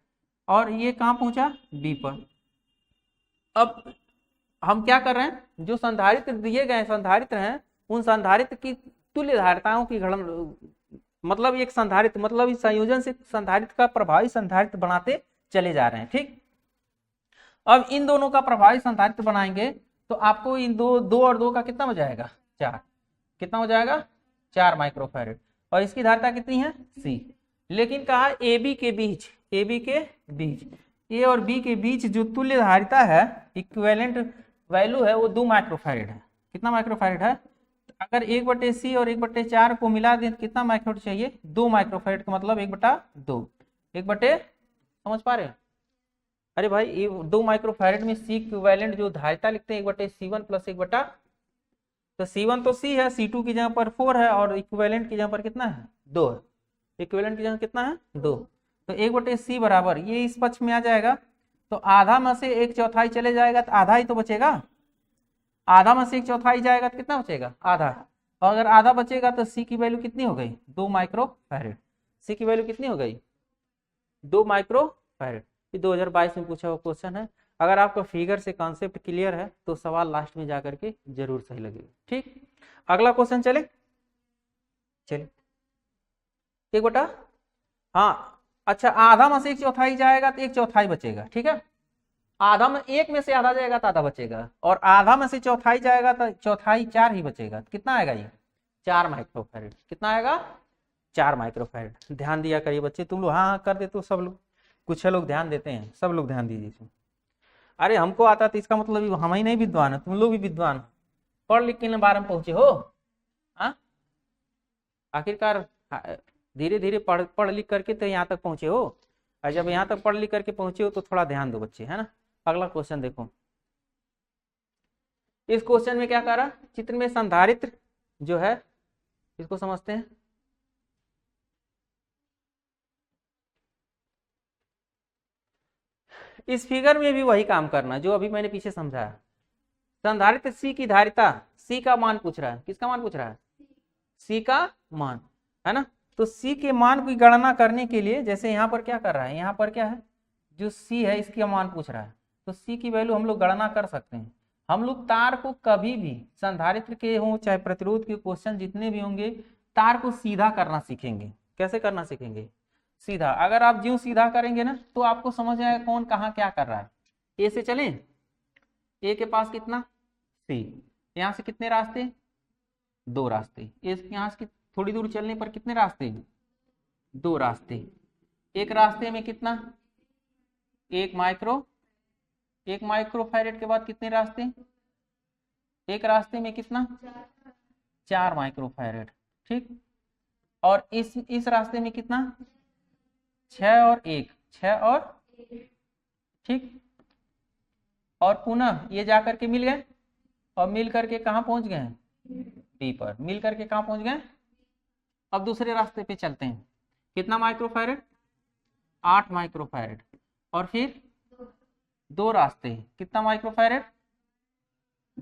और ये कहाँ पहुंचा, बी पर। अब हम क्या कर रहे हैं, जो संधारित्र दिए गए संधारित्र हैं, उन संधारित्र की तुल्य धारिताओं की गणना, मतलब एक संधारित्र, मतलब इस संयोजन से संधारित्र का प्रभावी संधारित्र बनाते चले जा रहे हैं। ठीक, अब इन दोनों का प्रभावी संधारित्र बनाएंगे तो आपको इन दो और 2 का कितना हो जाएगा, 4। कितना हो जाएगा, 4 माइक्रोफैरड। और इसकी धारिता कितनी है, सी। लेकिन कहा ए बी के बीच, ए बी के बीच, ए और बी के बीच जो तुल्य धारिता है, इक्विवेलेंट वैल्यू है, वो 2 माइक्रोफैरड है। कितना माइक्रोफैरड है, अगर 1/c और 1/4 को मिला दें कितना माइक्रोफैरड चाहिए, 2 माइक्रोफैरड का मतलब 1/2, 1 समझ पा रहे हैं। अरे भाई ये 2 माइक्रोफैरड में सी इक्विवेलेंट जो धारिता लिखते हैं 1/c1 + 1, तो c1 तो c है, c2 की जगह पर 4 है, और इक्विवेलेंट की जगह पर कितना है, 2 है। इक्विवेलेंट की जगह कितना है, 2। तो 1/c बराबर, ये इस पक्ष में आ जाएगा, तो आधा में से 1/4 चले जाएगा तो आधा ही तो बचेगा। आधा में से 1/4 जाएगा तो कितना बचेगा, आधा। और अगर आधा बचेगा तो सी की वैल्यू कितनी हो गई, 2 माइक्रोफैरड। सी की वैल्यू कितनी हो गई, 2 माइक्रोफैरड। 2022 में पूछा हुआ क्वेश्चन है। अगर आपको फिगर से कॉन्सेप्ट क्लियर है तो सवाल लास्ट में जाकर के जरूर सही लगेगा। ठीक, अगला क्वेश्चन चले, चलिए 1/, हाँ अच्छा, आधा में से 1/4 जाएगा तो 1/4 बचेगा। ठीक है, आधा में 1 में से आधा जाएगा तो आधा बचेगा, और आधा में से 1/4 जाएगा तो 1/4 4 ही बचेगा। कितना आएगा ये, 4 माइक्रोफैरड। कितना आएगा, 4 माइक्रोफैरड। ध्यान दिया करिए बच्चे, तुम लोग हाँ हाँ कर देते हो सब लोग, कुछ लोग ध्यान देते हैं, सब लोग ध्यान दीजिए इसमें। अरे हमको आता तो इसका मतलब हम ही नहीं विद्वान है, तुम लोग भी विद्वान, पढ़ लिख के बारे में पहुंचे हो। हाँ, आखिरकार धीरे धीरे पढ़ लिख करके तो यहाँ तक पहुंचे हो, और जब यहाँ तक पढ़ लिख करके पहुंचे हो तो थोड़ा ध्यान दो बच्चे, है ना। अगला क्वेश्चन देखो, इस क्वेश्चन में क्या कह रहा, चित्र में संधारित्र जो है इसको समझते हैं। इस फिगर में भी वही काम करना जो अभी मैंने पीछे समझाया। संधारित्र सी की धारिता, सी का मान पूछ रहा है। किसका मान पूछ रहा है, सी का मान, है ना। तो सी के मान की गणना करने के लिए, जैसे यहाँ पर क्या कर रहा है, यहाँ पर क्या है, जो सी है इसका मान पूछ रहा है, तो सी की वैल्यू हम लोग गणना कर सकते हैं। हम लोग तार को कभी भी, संधारित्र के हों चाहे प्रतिरोध के क्वेश्चन जितने भी होंगे, तार को सीधा करना सीखेंगे। कैसे करना सीखेंगे, सीधा। अगर आप ज्यों सीधा करेंगे ना तो आपको समझ आएगा कौन कहाँ क्या कर रहा है। ए से चलें, ए के पास कितना सी, यहाँ से कितने रास्ते, 2 रास्ते, यहाँ से थोड़ी दूर चलने पर कितने रास्ते, 2 रास्ते। एक रास्ते में कितना, 1 माइक्रोफैरेड के बाद कितने रास्ते, एक रास्ते में कितना, 4 माइक्रोफैरेड, ठीक। और इस रास्ते में कितना, 6 और 1, 6 और, ठीक। और पुनः ये जाकर के मिल गए और मिल करके कहाँ पहुंच गए, बी पर, मिल करके कहाँ पहुंच गए। अब दूसरे रास्ते पे चलते हैं, कितना माइक्रोफैरेड, 8 माइक्रोफैरेड, और फिर 2 रास्ते, कितना माइक्रोफैरेड,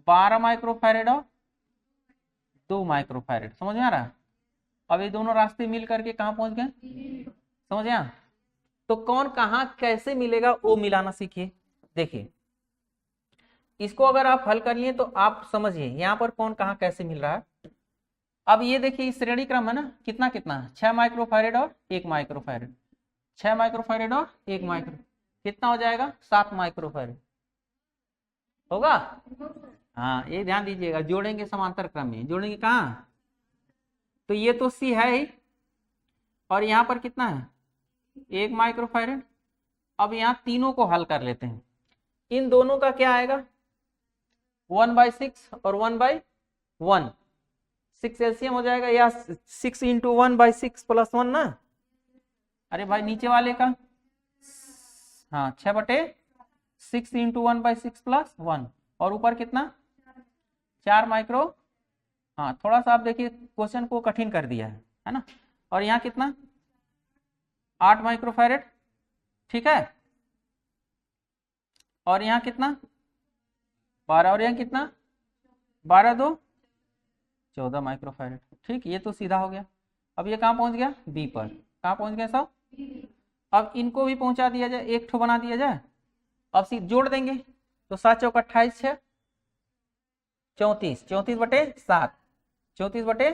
12 माइक्रोफैरेड और 2 माइक्रोफैरेड, समझ में आ रहा। अब ये दोनों रास्ते मिल करके कहाँ पहुंच गए, समझ आया। तो कौन कहाँ कैसे मिलेगा वो मिलाना सीखिए। देखिए इसको अगर आप हल कर लिए तो आप समझिए यहाँ पर कौन कहाँ कैसे मिल रहा है। अब ये देखिए इस श्रेणी क्रम है ना, कितना कितना, 6 माइक्रोफैरेड और 1 माइक्रोफैरेड, 6 माइक्रोफैरेड और 1 माइक्रो, कितना हो जाएगा, 7 माइक्रोफैरेड होगा। हाँ ये ध्यान दीजिएगा, जोड़ेंगे समांतर क्रम में, जोड़ेंगे कहाँ, तो ये तो सी है ही, और यहाँ पर कितना है, 1 माइक्रोफैरेड। अब यहाँ तीनों को हल कर लेते हैं, इन दोनों का क्या आएगा, 1/6 और 1/1, 6 एलसीएम हो जाएगा, या 6 इंटू 1/6 + 1 ना, अरे भाई नीचे वाले का, हाँ 6/6 इंटू 1/6 + 1, और ऊपर कितना, 4 माइक्रो, हाँ थोड़ा सा आप देखिए क्वेश्चन को कठिन कर दिया है ना। और यहाँ कितना, 8 माइक्रोफैरेड, ठीक है। और यहाँ कितना, 12, और यहाँ कितना, 12 2 14 माइक्रोफैरेड, ठीक। ये तो सीधा हो गया। अब ये कहाँ पहुंच गया, बी पर, कहाँ पहुंच गया सब। अब इनको भी पहुंचा दिया जाए, एक ठो बना दिया जाए, अब जोड़ देंगे, तो 7 चौक 28, 6 34, 34/7, 34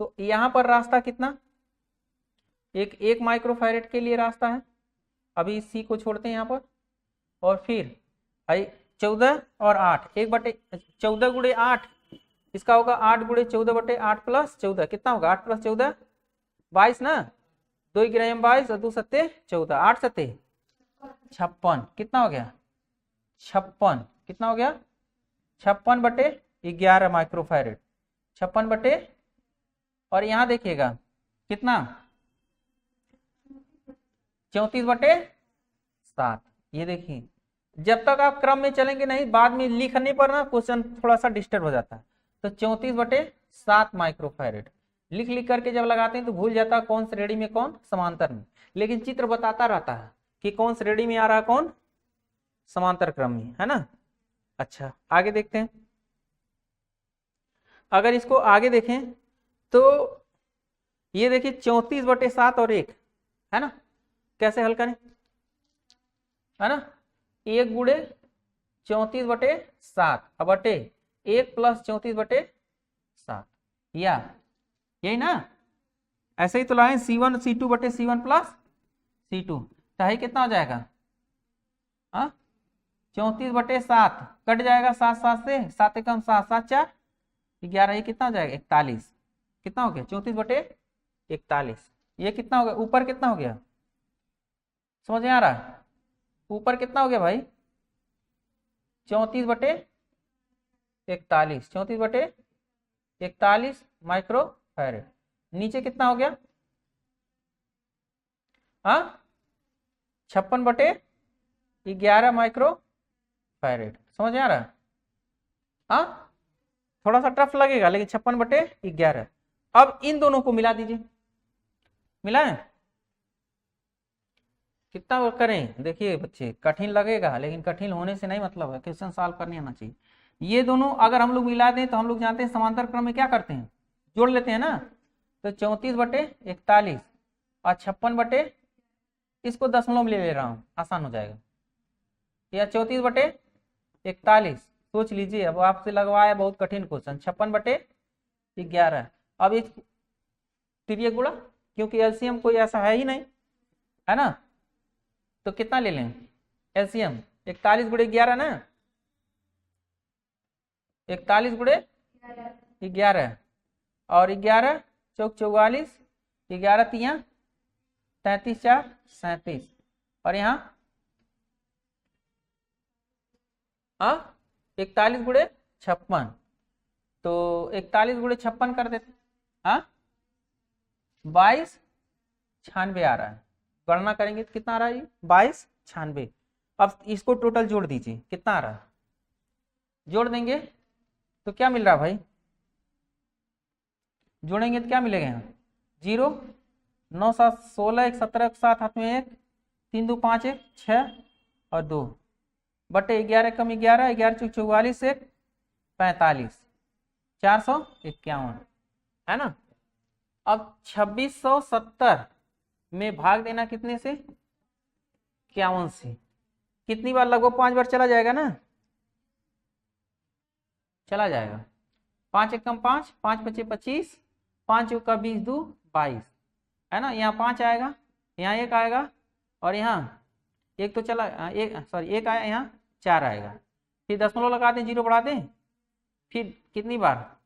तो यहाँ पर रास्ता कितना, एक माइक्रोफैरेड के लिए रास्ता है, अभी सी को छोड़ते हैं यहाँ पर, और फिर 14 और 8, 1/14 गुणे 8, इसका होगा 8 गुणे 14/8 + 14, कितना होगा, 8 + 14 22 ना, 2 ग्राम 22 और 2 सत्ते 14, 8 सत्ते 56, कितना हो गया, 56, कितना हो गया, 56/11 माइक्रोफैरेड, 56 और यहाँ देखिएगा कितना, 34/7। ये देखिए जब तक आप क्रम में चलेंगे नहीं, बाद में लिखने पर ना क्वेश्चन थोड़ा सा डिस्टर्ब हो जाता है। तो 34/7 माइक्रोफैरेड लिख लिख करके जब लगाते हैं तो भूल जाता है कौन श्रेणी में कौन समांतर में, लेकिन चित्र बताता रहता है कि कौन श्रेणी में आ रहा है कौन समांतर क्रम में, है ना। अच्छा आगे देखते हैं, अगर इसको आगे देखें तो ये देखिए 34/7 और 1 है ना, कैसे हल करें, है ना, 1 गुणे 34/7 बटे 1 + 34/7, या यही ना, ऐसे ही तो लाए C1 C2/C1 + C2, तो कितना हो जाएगा, 34/7 कट जाएगा 7 7 से, 7 एकम 7, 7 4 11, ये कितना हो जाएगा 41, कितना हो गया 34/41, ये कितना हो गया, ऊपर कितना हो गया, समझ में आ रहा है, ऊपर कितना हो गया भाई 34/41, 34/41 माइक्रोफैरेड, नीचे कितना हो गया, 56/11 माइक्रोफैरेड, समझ में आ रहा है, थोड़ा सा टफ लगेगा लेकिन 56/11। अब इन दोनों को मिला दीजिए, मिलाएं, कितना करें, देखिए बच्चे कठिन लगेगा लेकिन कठिन होने से नहीं मतलब है, क्वेश्चन सॉल्व करने आना चाहिए। ये दोनों अगर हम लोग मिला दें तो हम लोग जानते हैं समांतर क्रम में क्या करते हैं, जोड़ लेते हैं ना, तो 34/41 और 56 इसको दशमलव में ले रहा हूँ, आसान हो जाएगा, या 34/41 सोच लीजिए, अब आपसे लगवाया बहुत कठिन क्वेश्चन, 56/11, अब एक तिर्यक गुणा, क्योंकि एलसीएम कोई ऐसा है ही नहीं, है ना, तो कितना ले लें एलसीएम, 41 × 11 ना, 41 गुणे 11 और 11 चौक 44, 11 तिया 33 4 37 और यहाँ 41 गुणे 56, तो 41 गुणे 56 कर देते, 22 96 आ रहा है। गणना करेंगे तो कितना आ रहा है, 22 96। अब इसको टोटल जोड़ दीजिए, कितना आ रहा है, जोड़ देंगे तो क्या मिल रहा है भाई, जोड़ेंगे तो क्या मिलेगा यहाँ 0 9 7 16 1 17 1 7 हाथ में 1 3 2 5 1 6 और 2 बटे 11 कम 11 11 चौक 44 1 45 451 है ना। अब 2670 में भाग देना कितने से, 51 से। कितनी बार, लगभग 5 बार चला जाएगा ना, चला जाएगा। 5 1 कम 5 5 5 25 5 का 20 2 22 है ना। यहाँ 5 आएगा, यहाँ 1 आएगा और यहाँ 1 तो चला, 1 आया, यहाँ 4 आएगा। फिर दशमलव लगा दें, 0 बढ़ा दें, फिर कितनी बार,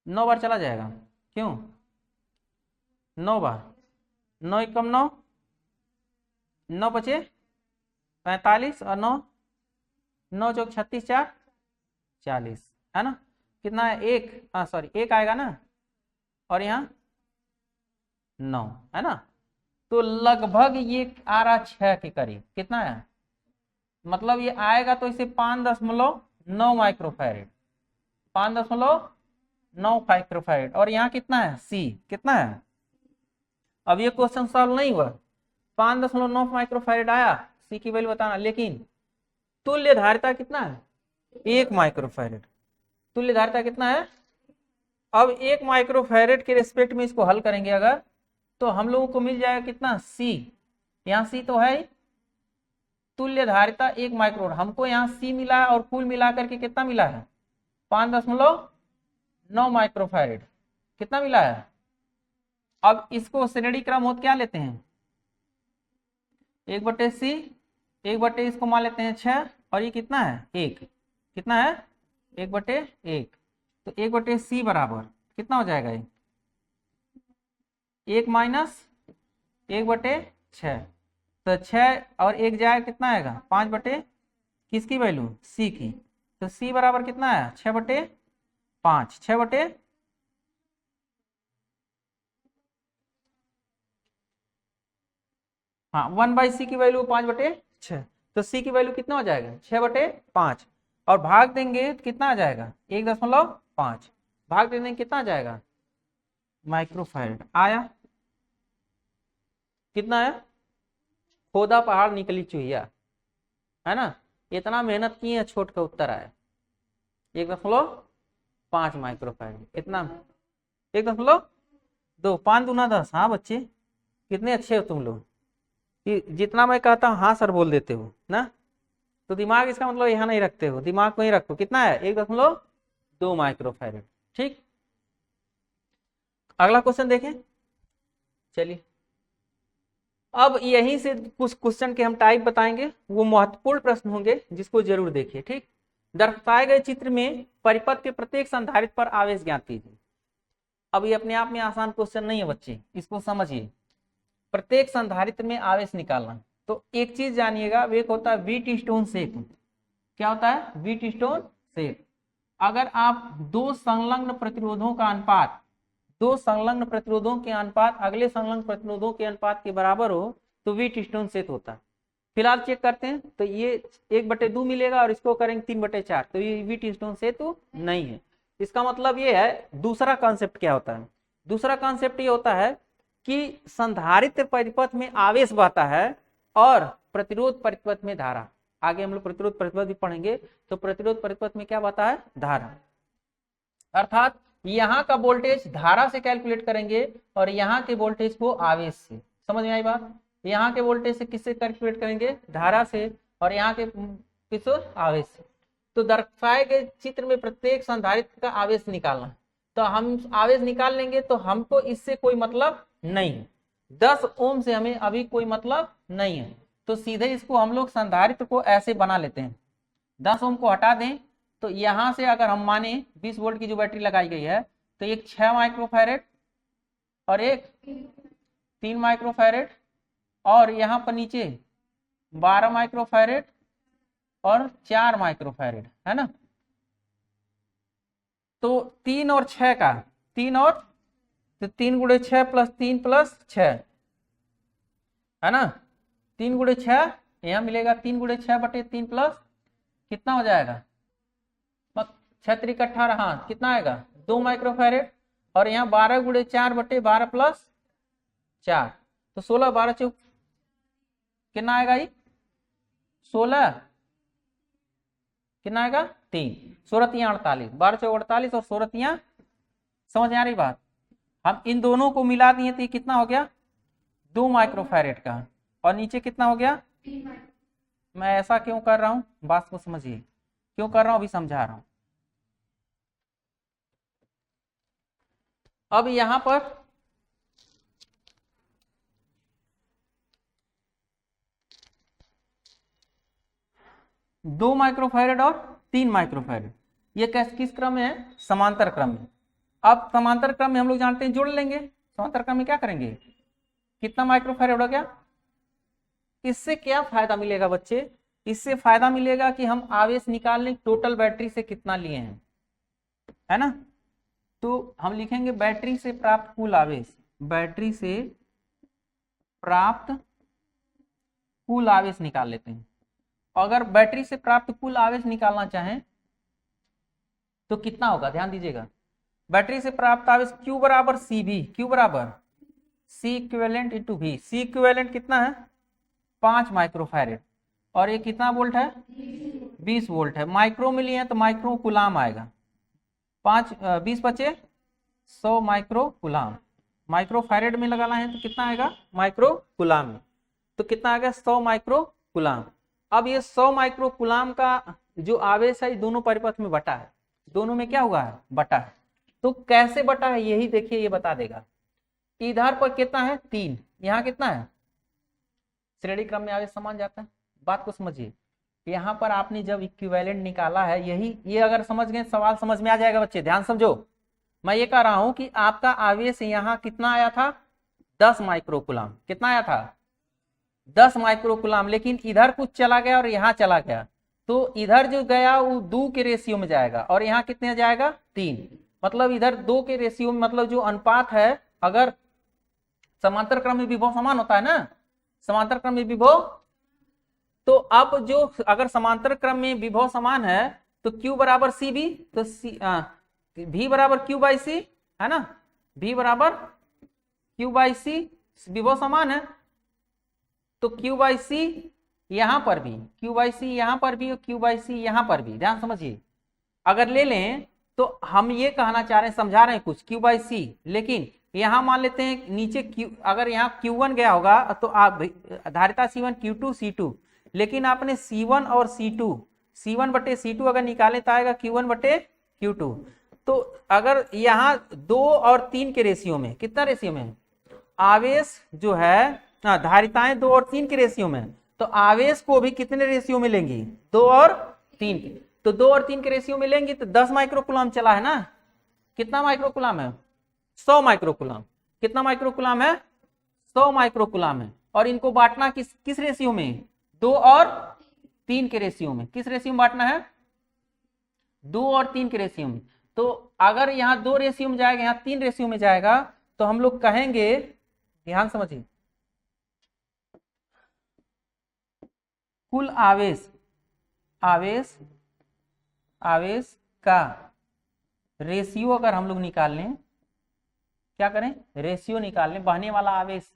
9 बार चला जाएगा। क्यों 9 बार, 9 1 कम 9 9 बचे 45 और 9 9 चौक 36 4 40 है ना। कितना है, 1 आएगा ना और यहाँ 9 है ना। तो लगभग ये आ रहा 6 के करीब। कितना है, मतलब ये आएगा तो इसे 5.9 माइक्रोफैरेड, 5.9 माइक्रोफैरेड। और यहाँ कितना है, C कितना है। अब ये क्वेश्चन सॉल्व नहीं हुआ, 5.9 माइक्रोफैरेड आया, C की वैल्यू बताना, लेकिन तुल्य धारिता कितना है, 1 माइक्रोफैरेड। तुल्य धारिता कितना है। अब 1 माइक्रोफैरेड के रिस्पेक्ट में इसको हल करेंगे अगर, तो हम लोगों को मिल जाएगा कितना, C। यहाँ C तो है, तुल्य धारिता 1 माइक्रोफैरेड, हमको यहाँ C मिला है और कुल मिला करके कितना मिला है, 5.9 माइक्रोफैरेड। कितना मिला है। अब इसको श्रेणी क्रम हो क्या लेते हैं, 1/C, 1/, इसको मान लेते हैं 6 और ये कितना है 1, कितना है 1/1। तो 1/C बराबर कितना हो जाएगा, ये 1 माइनस 1/6, तो 6 और 1 जाएगा, कितना आएगा 5/, किसकी वैल्यू, C की। तो C बराबर कितना है 6/5, 6/, हाँ 1/C की वैल्यू 5/6, तो C की वैल्यू कितना हो जाएगा 6/5 और भाग देंगे तो कितना आ जाएगा 1.5, भाग देंगे कितना आ जाएगा माइक्रोफैरेड आया। कितना है, खोदा पहाड़ निकली चुहिया है ना। इतना मेहनत किए हैं, छोट का उत्तर आया 1.5 माइक्रोफैरेड। कितना 1.2, 5 दूना 10। हाँ बच्चे कितने अच्छे हो तुम लोग, कि जितना मैं कहता हूँ हाँ सर बोल देते हो ना। तो दिमाग इसका मतलब यहाँ नहीं रखते हो, दिमाग को ही रखो। कितना है 1.2 माइक्रोफैरेड। ठीक, अगला क्वेश्चन देखें। चलिए अब यहीं से कुछ क्वेश्चन के हम टाइप बताएंगे, वो महत्वपूर्ण प्रश्न होंगे जिसको जरूर देखिए। ठीक, दर्शाए गए चित्र में परिपथ के प्रत्येक संधारित्र पर आवेश ज्ञात कीजिए। अब ये अपने आप में आसान क्वेश्चन नहीं है बच्चे, इसको समझिए। प्रत्येक संधारित्र में आवेश निकालना, तो एक चीज जानिएगा, वो एक होता है व्हीटस्टोन सेक। क्या होता है व्हीटस्टोन सेक। अगर आप दो संलग्न प्रतिरोधों का अनुपात, दो संलग्न प्रतिरोधों के अनुपात अगले संलग्न प्रतिरोधों के अनुपात के बराबर हो तो व्हीटस्टोन सेक होता है। फिलहाल चेक करते हैं, तो ये 1/2 मिलेगा और इसको करेंगे 3/4, तो ये व्हीटस्टोन सेक तो नहीं है। इसका मतलब ये है, दूसरा कॉन्सेप्ट क्या होता है, दूसरा कॉन्सेप्ट ये होता है कि संधारित्र परिपथ में आवेश बहता है और प्रतिरोध परिपथ में धारा। आगे हम लोग प्रतिरोध परिपथ भी पढ़ेंगे, तो प्रतिरोध परिपथ में क्या बहता है, धारा। अर्थात यहाँ का वोल्टेज धारा से कैलकुलेट करेंगे और यहाँ के वोल्टेज को आवेश से। समझ में आई बात। यहाँ के वोल्टेज से किससे कैलकुलेट करेंगे, धारा से, और यहाँ के किससे, आवेश से। तो दर्शाए गए चित्र में प्रत्येक संधारित्र का आवेश निकालना, तो हम आवेश निकाल लेंगे, तो हमको इससे कोई मतलब नहीं है। 10 ओम से हमें अभी कोई मतलब नहीं है, तो सीधे इसको हम लोग संधारित्र को ऐसे बना लेते हैं। 10 ओम को हटा दें तो यहां से अगर हम माने 20 वोल्ट की जो बैटरी लगाई गई है, तो एक 6 माइक्रोफैरेड और एक 3 माइक्रोफैरेड, और यहाँ पर नीचे 12 माइक्रोफैरेड और 4 माइक्रोफैरेड, है ना। तो 3 और 6 का 3 और तो 3 गुणे 6 प्लस 3 प्लस 6, है ना। 3 गुणे 6 यहाँ मिलेगा 3 गुणे 6 बटे 3 प्लस कितना हो जाएगा 6 त्रिक 18, हाँ कितना आएगा 2 माइक्रोफैरेड, और यहाँ 12 गुणे 4 बटे 12 प्लस 4, तो 16 12 चौक कितना आएगा ये 16, कितना आएगा 3, 16 3 48, 12 चौक 48 और 16 3, समझ आ रही बात। हम इन दोनों को मिला दिए तो ये कितना हो गया 2 माइक्रोफैरेड का, और नीचे कितना हो गया। मैं ऐसा क्यों कर रहा हूं, बात को समझिए क्यों कर रहा हूं, अभी समझा रहा हूं। अब यहां पर दो माइक्रोफैरेड और 3 माइक्रोफैरेड, ये किस क्रम में है, समांतर क्रम में। अब समांतर क्रम में हम लोग जानते हैं जोड़ लेंगे, समांतर क्रम में क्या करेंगे, कितना माइक्रोफैरेड हो गया। इससे क्या फायदा मिलेगा बच्चे, इससे फायदा मिलेगा कि हम आवेश निकाल लें टोटल बैटरी से कितना लिए हैं, है ना। तो हम लिखेंगे बैटरी से प्राप्त कुल आवेश, बैटरी से प्राप्त कुल आवेश निकाल लेते हैं। अगर बैटरी से प्राप्त कुल आवेश निकालना चाहें तो कितना होगा, ध्यान दीजिएगा। बैटरी से प्राप्त आवेश Q बराबर CV, Q बराबर C equivalent into V। C equivalent कितना है 5 माइक्रोफैरेड, और ये कितना वोल्ट है 20 वोल्ट है। माइक्रो में लिए हैं तो माइक्रो कुलाम आएगा, 5 20 बचे 100 माइक्रो कुलाम। माइक्रोफैरेड में लगाना है तो कितना आएगा माइक्रो कुलाम में, तो कितना आएगा 100 माइक्रो कुलाम। अब ये 100 माइक्रो कुलाम का जो आवेश है दोनों परिपथ में बटा है, दोनों में क्या हुआ है बटा है। तो कैसे बटा है यही देखिए, ये बता देगा। इधर पर कितना है 3, यहाँ कितना है, श्रेणी क्रम में आवेश समान जाता है। बात को समझिए, यहाँ पर आपने जब इक्विवेलेंट निकाला है, यही ये अगर समझ गए सवाल समझ में आ जाएगा बच्चे, ध्यान समझो। मैं ये कह रहा हूं कि आपका आवेश यहाँ कितना आया था 10 माइक्रो कुलाम, कितना आया था 10 माइक्रो कुलाम, लेकिन इधर कुछ चला गया और यहाँ चला गया, तो इधर जो गया वो 2 के रेशियो में जाएगा और यहाँ कितने जाएगा 3, मतलब इधर 2 के रेशियो में, मतलब जो अनुपात है, अगर समांतर क्रम में विभव समान होता है ना, समांतर क्रम में विभव, तो अब जो अगर समांतर क्रम में विभव समान है तो Q बराबर सी बी, तो V बराबर Q बाई सी, है ना, V बराबर Q बाई सी, विभव समान है तो Q बाई सी यहां पर भी, Q बाई सी यहां पर भी और Q बाई सी यहां पर भी, ध्यान समझिए। अगर ले लें तो हम ये कहना चाह रहे हैं, समझा रहे हैं कुछ Q बाई सी, लेकिन यहां मान लेते हैं नीचे Q, अगर यहाँ Q1 गया होगा तो आप धारिता C1 Q2 C2, लेकिन आपने C1 और C2, C1 बटे C2 अगर निकाले तो आएगा Q1 बटे Q2। तो अगर यहाँ 2 और 3 के रेशियो में, कितना रेशियो में आवेश जो है, धारिताएं 2 और 3 के रेशियो में, तो आवेश को भी कितने रेशियो में लेंगी 2 और 3 के, तो 2 और 3 के रेशियो में लेंगी तो 10 माइक्रोकुलाम चला है ना, कितना माइक्रोकुलाम है 100 माइक्रोकुलाम, कितना माइक्रोकुलाम है 100 माइक्रोकुलाम है। और इनको बांटना किस रेशियो में 2 और 3 के रेशियो में, किस रेशियो में बांटना है 2 और 3 के रेशियो में। तो अगर यहाँ 2 रेशियो में जाएगा, यहाँ 3 रेशियो में जाएगा, तो हम लोग कहेंगे, ध्यान समझिए, कुल आवेश, आवेश का रेशियो अगर हम लोग निकाल लें, क्या करें रेशियो निकाल लें, बहने वाला आवेश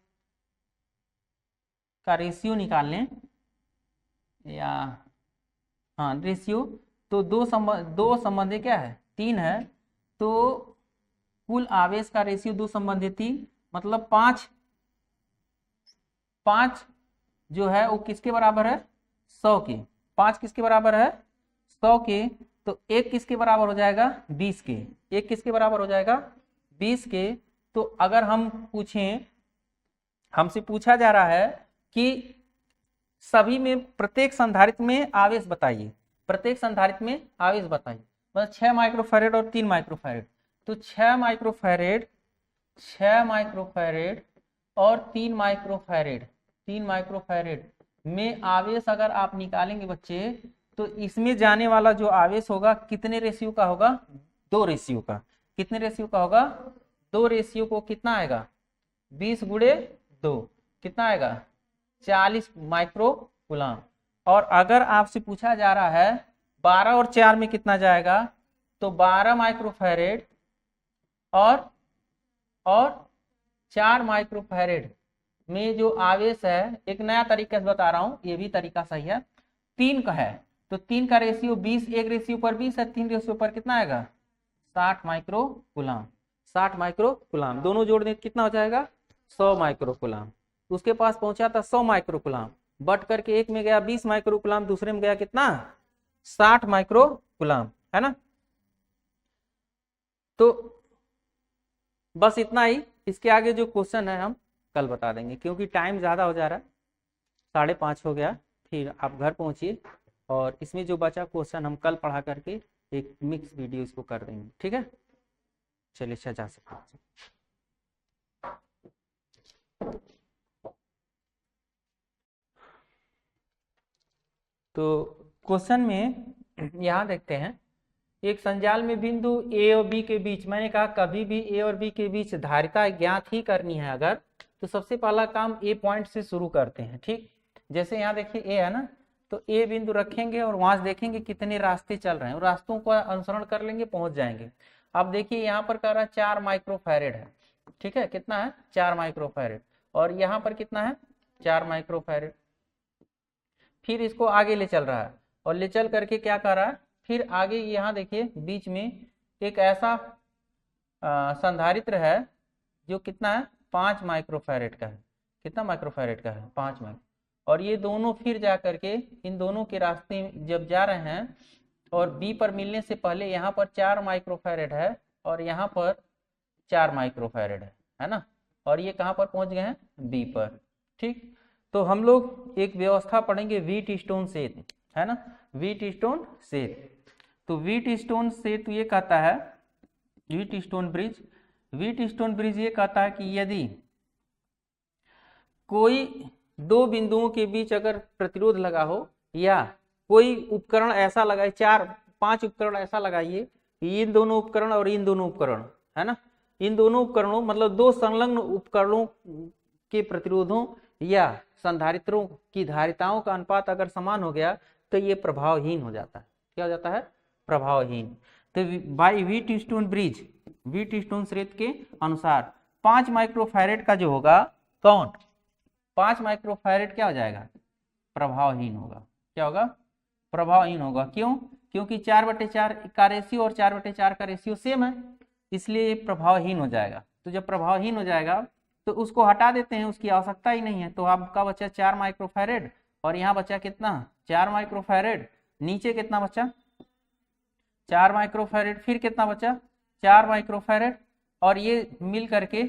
का रेशियो निकाल लें, या हाँ रेशियो, तो दो संबंधी क्या है 3 है, तो कुल आवेश का रेशियो 2 संबंधी 3, मतलब 5 जो है वो किसके बराबर है 100 के, 5 किसके बराबर है 100 के, तो 1 किसके बराबर हो जाएगा 20 के, 1 किसके बराबर हो जाएगा 20 के। तो अगर हम पूछें, हमसे पूछा जा रहा है कि सभी में प्रत्येक संधारित्र में आवेश बताइए, प्रत्येक संधारित्र में आवेश बताइए। मतलब 6 माइक्रोफैरेड और 3 माइक्रोफैरेड, तो 6 माइक्रोफैरेड और 3 माइक्रोफैरेड में आवेश अगर आप निकालेंगे बच्चे, तो इसमें जाने वाला जो आवेश होगा कितने रेशियो का होगा? 2 रेशियो का। कितने रेशियो का होगा? 2 रेशियो को कितना आएगा? 20 गुणे 2 कितना आएगा? 40 माइक्रो कूलम। और अगर आपसे पूछा जा रहा है 12 और 4 में कितना जाएगा, तो 12 माइक्रोफैरेड और 4 माइक्रोफैरेड में जो आवेश है, एक नया तरीका से बता रहा हूं, ये भी तरीका सही है, 3 का है, तो 3 का रेशियो 20, 1 रेशियो पर 20 है, 3 रेशियो पर कितना आएगा? 60 माइक्रो कूलम। 60 माइक्रो कूलम दोनों जोड़ दें कितना हो जाएगा? 100 माइक्रो कूलम। उसके पास पहुंचा था 100 माइक्रो कूलम, बट करके एक में गया 20 माइक्रो कूलम, दूसरे में गया कितना? 60 माइक्रो कूलम, है ना। तो बस इतना ही। इसके आगे जो क्वेश्चन है हम कल बता देंगे, क्योंकि टाइम ज़्यादा हो जा रहा है, 5:30 हो गया। फिर आप घर पहुंचिए और इसमें जो बचा क्वेश्चन हम कल पढ़ा करके एक मिक्स वीडियो इसको कर देंगे, ठीक है। चलिए अच्छा जा सकते हैं। तो क्वेश्चन में यहाँ देखते हैं, एक संजाल में बिंदु ए और बी के बीच, मैंने कहा कभी भी ए और बी के बीच धारिता ज्ञात ही करनी है अगर, तो सबसे पहला काम ए पॉइंट से शुरू करते हैं, ठीक। जैसे यहाँ देखिए ए है ना, तो ए बिंदु रखेंगे और वहां से देखेंगे कितने रास्ते चल रहे हैं, रास्तों का अनुसरण कर लेंगे, पहुंच जाएंगे। अब देखिए यहाँ पर कह रहा है 4 माइक्रोफैरेड है, ठीक है, कितना है? 4 माइक्रोफैरेड। और यहाँ पर कितना है? 4 माइक्रोफैरेड। फिर इसको आगे ले चल रहा है और ले चल करके क्या कर रहा है, फिर आगे यहाँ देखिए बीच में एक ऐसा संधारित्र है जो कितना है? 5 माइक्रोफैरेड का है। कितना माइक्रोफैरेड का है? 5 माइक्रो। और ये दोनों फिर जा करके इन दोनों के रास्ते जब जा रहे हैं और बी पर मिलने से पहले यहाँ पर 4 माइक्रोफैरेड है और यहाँ पर 4 माइक्रोफैरेड है ना। और ये कहाँ पर पहुंच गए हैं? बी पर, ठीक। तो हम लोग एक व्यवस्था पढ़ेंगे व्हीट स्टोन सेतु, है ना, व्हीट स्टोन सेतु। तो व्हीट स्टोन सेतु ये कहता है, व्हीट स्टोन ब्रिज ये कहता है कि यदि कोई 2 बिंदुओं के बीच अगर प्रतिरोध लगा हो, या कोई उपकरण ऐसा लगाए, 4-5 उपकरण ऐसा लगाइए, इन दोनों उपकरण और इन दोनों उपकरण, है ना, इन दोनों उपकरणों मतलब 2 संलग्न उपकरणों के प्रतिरोधों या संधारित्रों की धारिताओं का अनुपात अगर समान हो गया तो ये प्रभावहीन हो जाता है। क्या हो जाता है? प्रभावहीन। तो बाय व्हीट स्टोन सेतु के अनुसार 5 माइक्रोफैरेड का जो होगा, कौन? 5 माइक्रोफैरेड क्या हो जाएगा? प्रभावहीन होगा। क्या होगा? प्रभावहीन होगा। क्यों? क्योंकि 4/4 का रेशियो और 4/4 का रेशियो सेम है, इसलिए ये प्रभावहीन हो जाएगा। तो जब प्रभावहीन हो जाएगा तो उसको हटा देते हैं, उसकी आवश्यकता ही नहीं है। तो आपका बचा 4 माइक्रोफैरेड और यहाँ बचा कितना? 4 माइक्रोफैरेड। नीचे कितना बचा? 4 माइक्रोफैरेड। फिर कितना बचा? 4 माइक्रोफैरेड। और ये मिल करके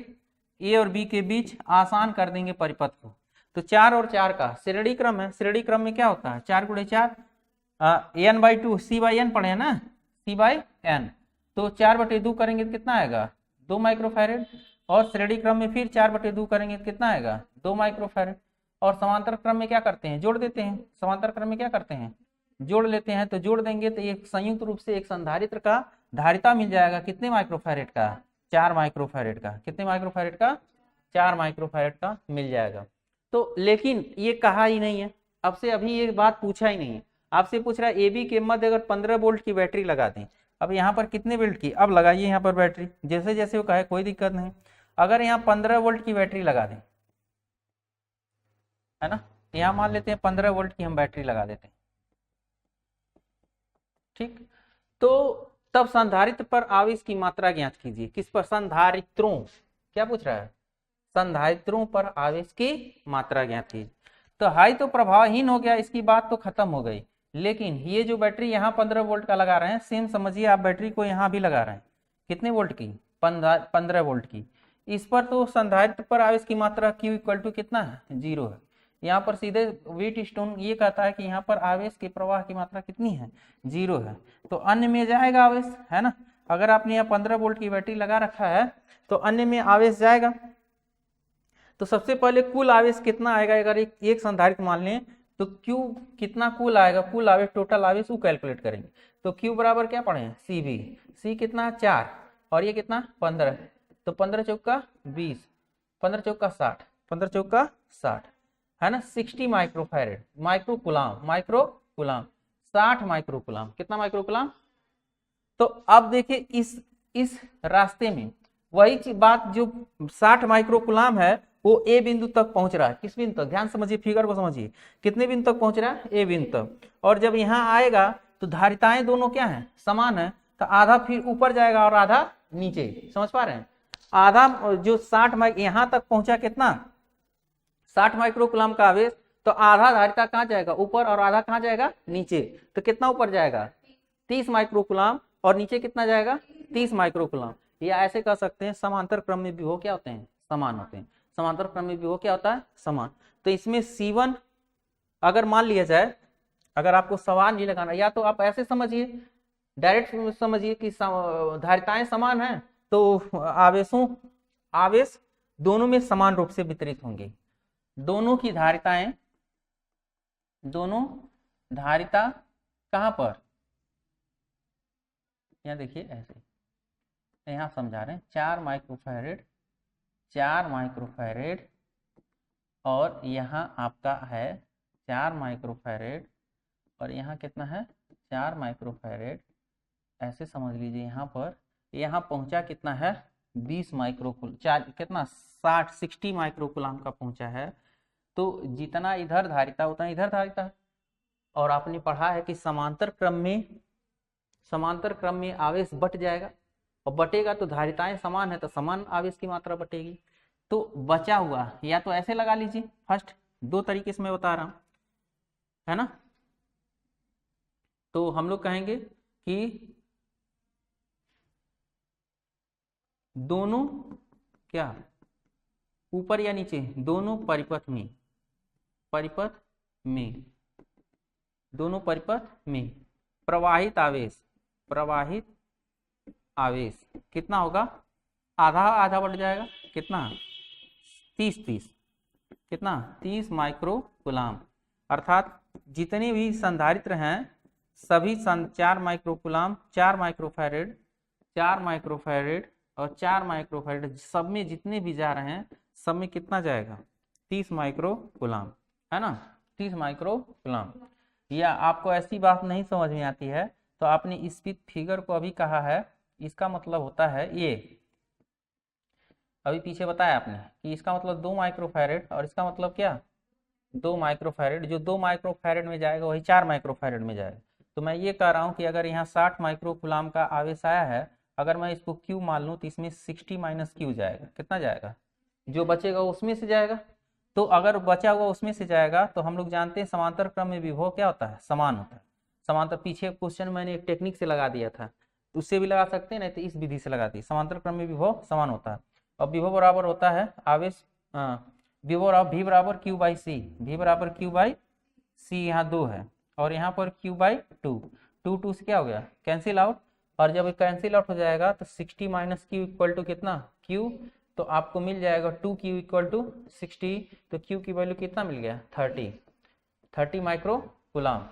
ए और बी के बीच आसान कर देंगे परिपथ को। तो 4 और 4 का श्रेणी क्रम है। श्रेणी क्रम में क्या होता है? 4 × 4 n/2 c/n पढ़े हैं ना, c/n। तो 4/2 करेंगे तो कितना आएगा? 2 माइक्रोफैरेड। और श्रेणी क्रम में फिर 4/2 करेंगे तो कितना आएगा? 2 माइक्रोफैरेड। और समांतर क्रम में क्या करते हैं? जोड़ देते हैं। समांतर क्रम में क्या करते हैं? जोड़ लेते हैं। तो जोड़ देंगे तो एक संयुक्त रूप से एक संधारित्र का धारिता मिल जाएगा। कितने माइक्रोफैरेड का? 4 माइक्रोफैरेड का। कितने माइक्रोफैरेड का? 4 माइक्रोफैरेड का मिल जाएगा। तो लेकिन ये कहा ही नहीं है, अब से अभी ये बात पूछा ही नहीं है। आपसे पूछ रहा है ए बी के मध्य अगर 15 वोल्ट की बैटरी लगा दें। अब यहाँ पर कितने वोल्ट की? अब लगाइए यहाँ पर बैटरी, जैसे जैसे वो कहे, कोई दिक्कत नहीं। अगर यहाँ 15 वोल्ट की बैटरी लगा दें, है ना, यहाँ मान लेते हैं 15 वोल्ट की हम बैटरी लगा देते हैं, ठीक। तो तब संधारित्र पर आवेश की मात्रा ज्ञात कीजिए। किस पर? संधारित्रों। क्या पूछ रहा है? संधारित्रों पर आवेश की मात्रा ज्ञात कीजिए। तो हाई तो प्रभावहीन हो गया, इसकी बात तो खत्म हो गई। लेकिन ये जो बैटरी यहाँ 15 वोल्ट का लगा रहे हैं, सेम समझिए आप बैटरी को यहाँ भी लगा रहे हैं। कितने वोल्ट की? 15 वोल्ट की। इस पर तो संधारित्र पर आवेश की मात्रा Q = कितना है? 0 है। यहाँ पर सीधे व्हीटस्टोन ये कहता है कि यहाँ पर आवेश के प्रवाह की मात्रा कितनी है, 0 है, तो अन्य में जाएगा आवेश, है ना। अगर आपने यहाँ 15 वोल्ट की बैटरी लगा रखा है तो अन्य में आवेश जाएगा। तो सबसे पहले कुल आवेश कितना आएगा, अगर एक संधारित्र मान लें तो Q कितना कुल आएगा, कुल आवेश टोटल आवेश वो कैलकुलेट करेंगे। तो Q बराबर क्या पढ़े, CV, C कितना 4 और ये कितना 15, तो 15 चौका 20, 15 चौका 60, 15 चौका 60, है ना। 60 माइक्रोफैरेड, माइक्रोकुलाम, 60 माइक्रोकुलाम, कितना माइक्रोकुलाम। तो अब देखिए इस रास्ते में वही बात जो 60 माइक्रोकुलाम है वो ए बिंदु तक पहुंच रहा है। किस बिंदु तक, ध्यान समझिए, फिगर को समझिए, कितने बिंदु तक पहुंच रहा है, ए बिंदु तक। और जब यहाँ आएगा तो धारिताएं दोनों क्या है, समान है, तो आधा फिर ऊपर जाएगा और आधा नीचे, समझ पा रहे हैं। आधा जो 60 यहाँ तक पहुंचा कितना, 60 माइक्रोकुलाम का आवेश, तो आधा धारिता कहाँ जाएगा, ऊपर, और आधा कहाँ जाएगा, नीचे। तो कितना ऊपर जाएगा, 30 माइक्रोकुलाम, और नीचे कितना जाएगा, 30 माइक्रोकुलाम। या ऐसे कह सकते हैं समांतर क्रम में विभव क्या होते हैं, समान होते हैं। समांतर क्रम में विभव क्या होता है, समान। तो इसमें C1 अगर मान लिया जाए, अगर आपको सवाल नहीं लगाना, या तो आप ऐसे समझिए, डायरेक्ट समझिए कि धारिताएं समान हैं तो आवेश दोनों में समान रूप से वितरित होंगे। दोनों की धारिताएं, दोनों धारिता कहां पर, यहाँ देखिए ऐसे, यहाँ समझा रहे हैं, 4 माइक्रोफैरेड और यहाँ आपका है 4 माइक्रोफैरेड और यहाँ कितना है, 4 माइक्रोफैरेड। ऐसे समझ लीजिए, यहाँ पहुंचा कितना है, 20 माइक्रोकुलाम, कितना 60 माइक्रोकुलाम का पहुंचा है। तो जितना इधर धारिता उतना इधर धारिता है। और आपने पढ़ा है कि समांतर क्रम में आवेश बट जाएगा, और बटेगा तो धारिताएं समान है तो समान आवेश की मात्रा बटेगी। तो बचा हुआ, या तो ऐसे लगा लीजिए, फर्स्ट 2 तरीके से मैं बता रहा हूं, है ना। तो हम लोग कहेंगे कि दोनों क्या, ऊपर या नीचे, दोनों परिपथ में प्रवाहित आवेश कितना होगा, आधा बढ़ जाएगा, कितना 30 कितना 30 माइक्रोकुलाम। अर्थात जितने भी संधारित्र हैं सभी 4 माइक्रोकुलाम, 4 माइक्रोफैरेड और 4 माइक्रोफैरेड, सब में जितने भी जा रहे हैं सब में कितना जाएगा, 30 माइक्रोकुलाम, है ना, 30 माइक्रोकुलाम। या आपको ऐसी बात नहीं समझ में आती है तो आपने इस फिगर को अभी कहा है, इसका मतलब होता है ये, अभी पीछे बताया आपने कि इसका मतलब 2 माइक्रोफैरेड और इसका मतलब क्या, 2 माइक्रोफैरेड। जो 2 माइक्रोफैरेड में जाएगा वही 4 माइक्रोफैरेड में जाएगा। तो मैं ये कह रहा हूँ कि अगर यहाँ 60 माइक्रोकुलाम का आवेश आया है, अगर मैं इसको Q मान लूँ तो इसमें 60 माइनस Q जाएगा, कितना जाएगा, जो बचेगा उसमें से जाएगा। तो अगर बचा हुआ उसमें से जाएगा तो हम लोग जानते हैं समांतर क्रम में विभव क्या होता है, समान होता है। समांतर, पीछे क्वेश्चन मैंने एक टेक्निक से लगा दिया था, उससे भी लगा सकते हैं, नहीं तो इस विधि से लगा दी। समांतर क्रम में विभव समान होता है और विभव बराबर होता है आवेश, विभव V बराबर Q बाई सी, V बराबर Q बाई सी, यहाँ 2 है और यहाँ पर Q बाई 2 से क्या हो गया, कैंसिल आउट। और जब कैंसिल आउट हो जाएगा तो 60 माइनस Q इक्वल टू कितना, Q, तो आपको मिल जाएगा 2Q इक्वल टू 60। तो Q की वैल्यू कितना मिल गया, 30 माइक्रोकुलाम।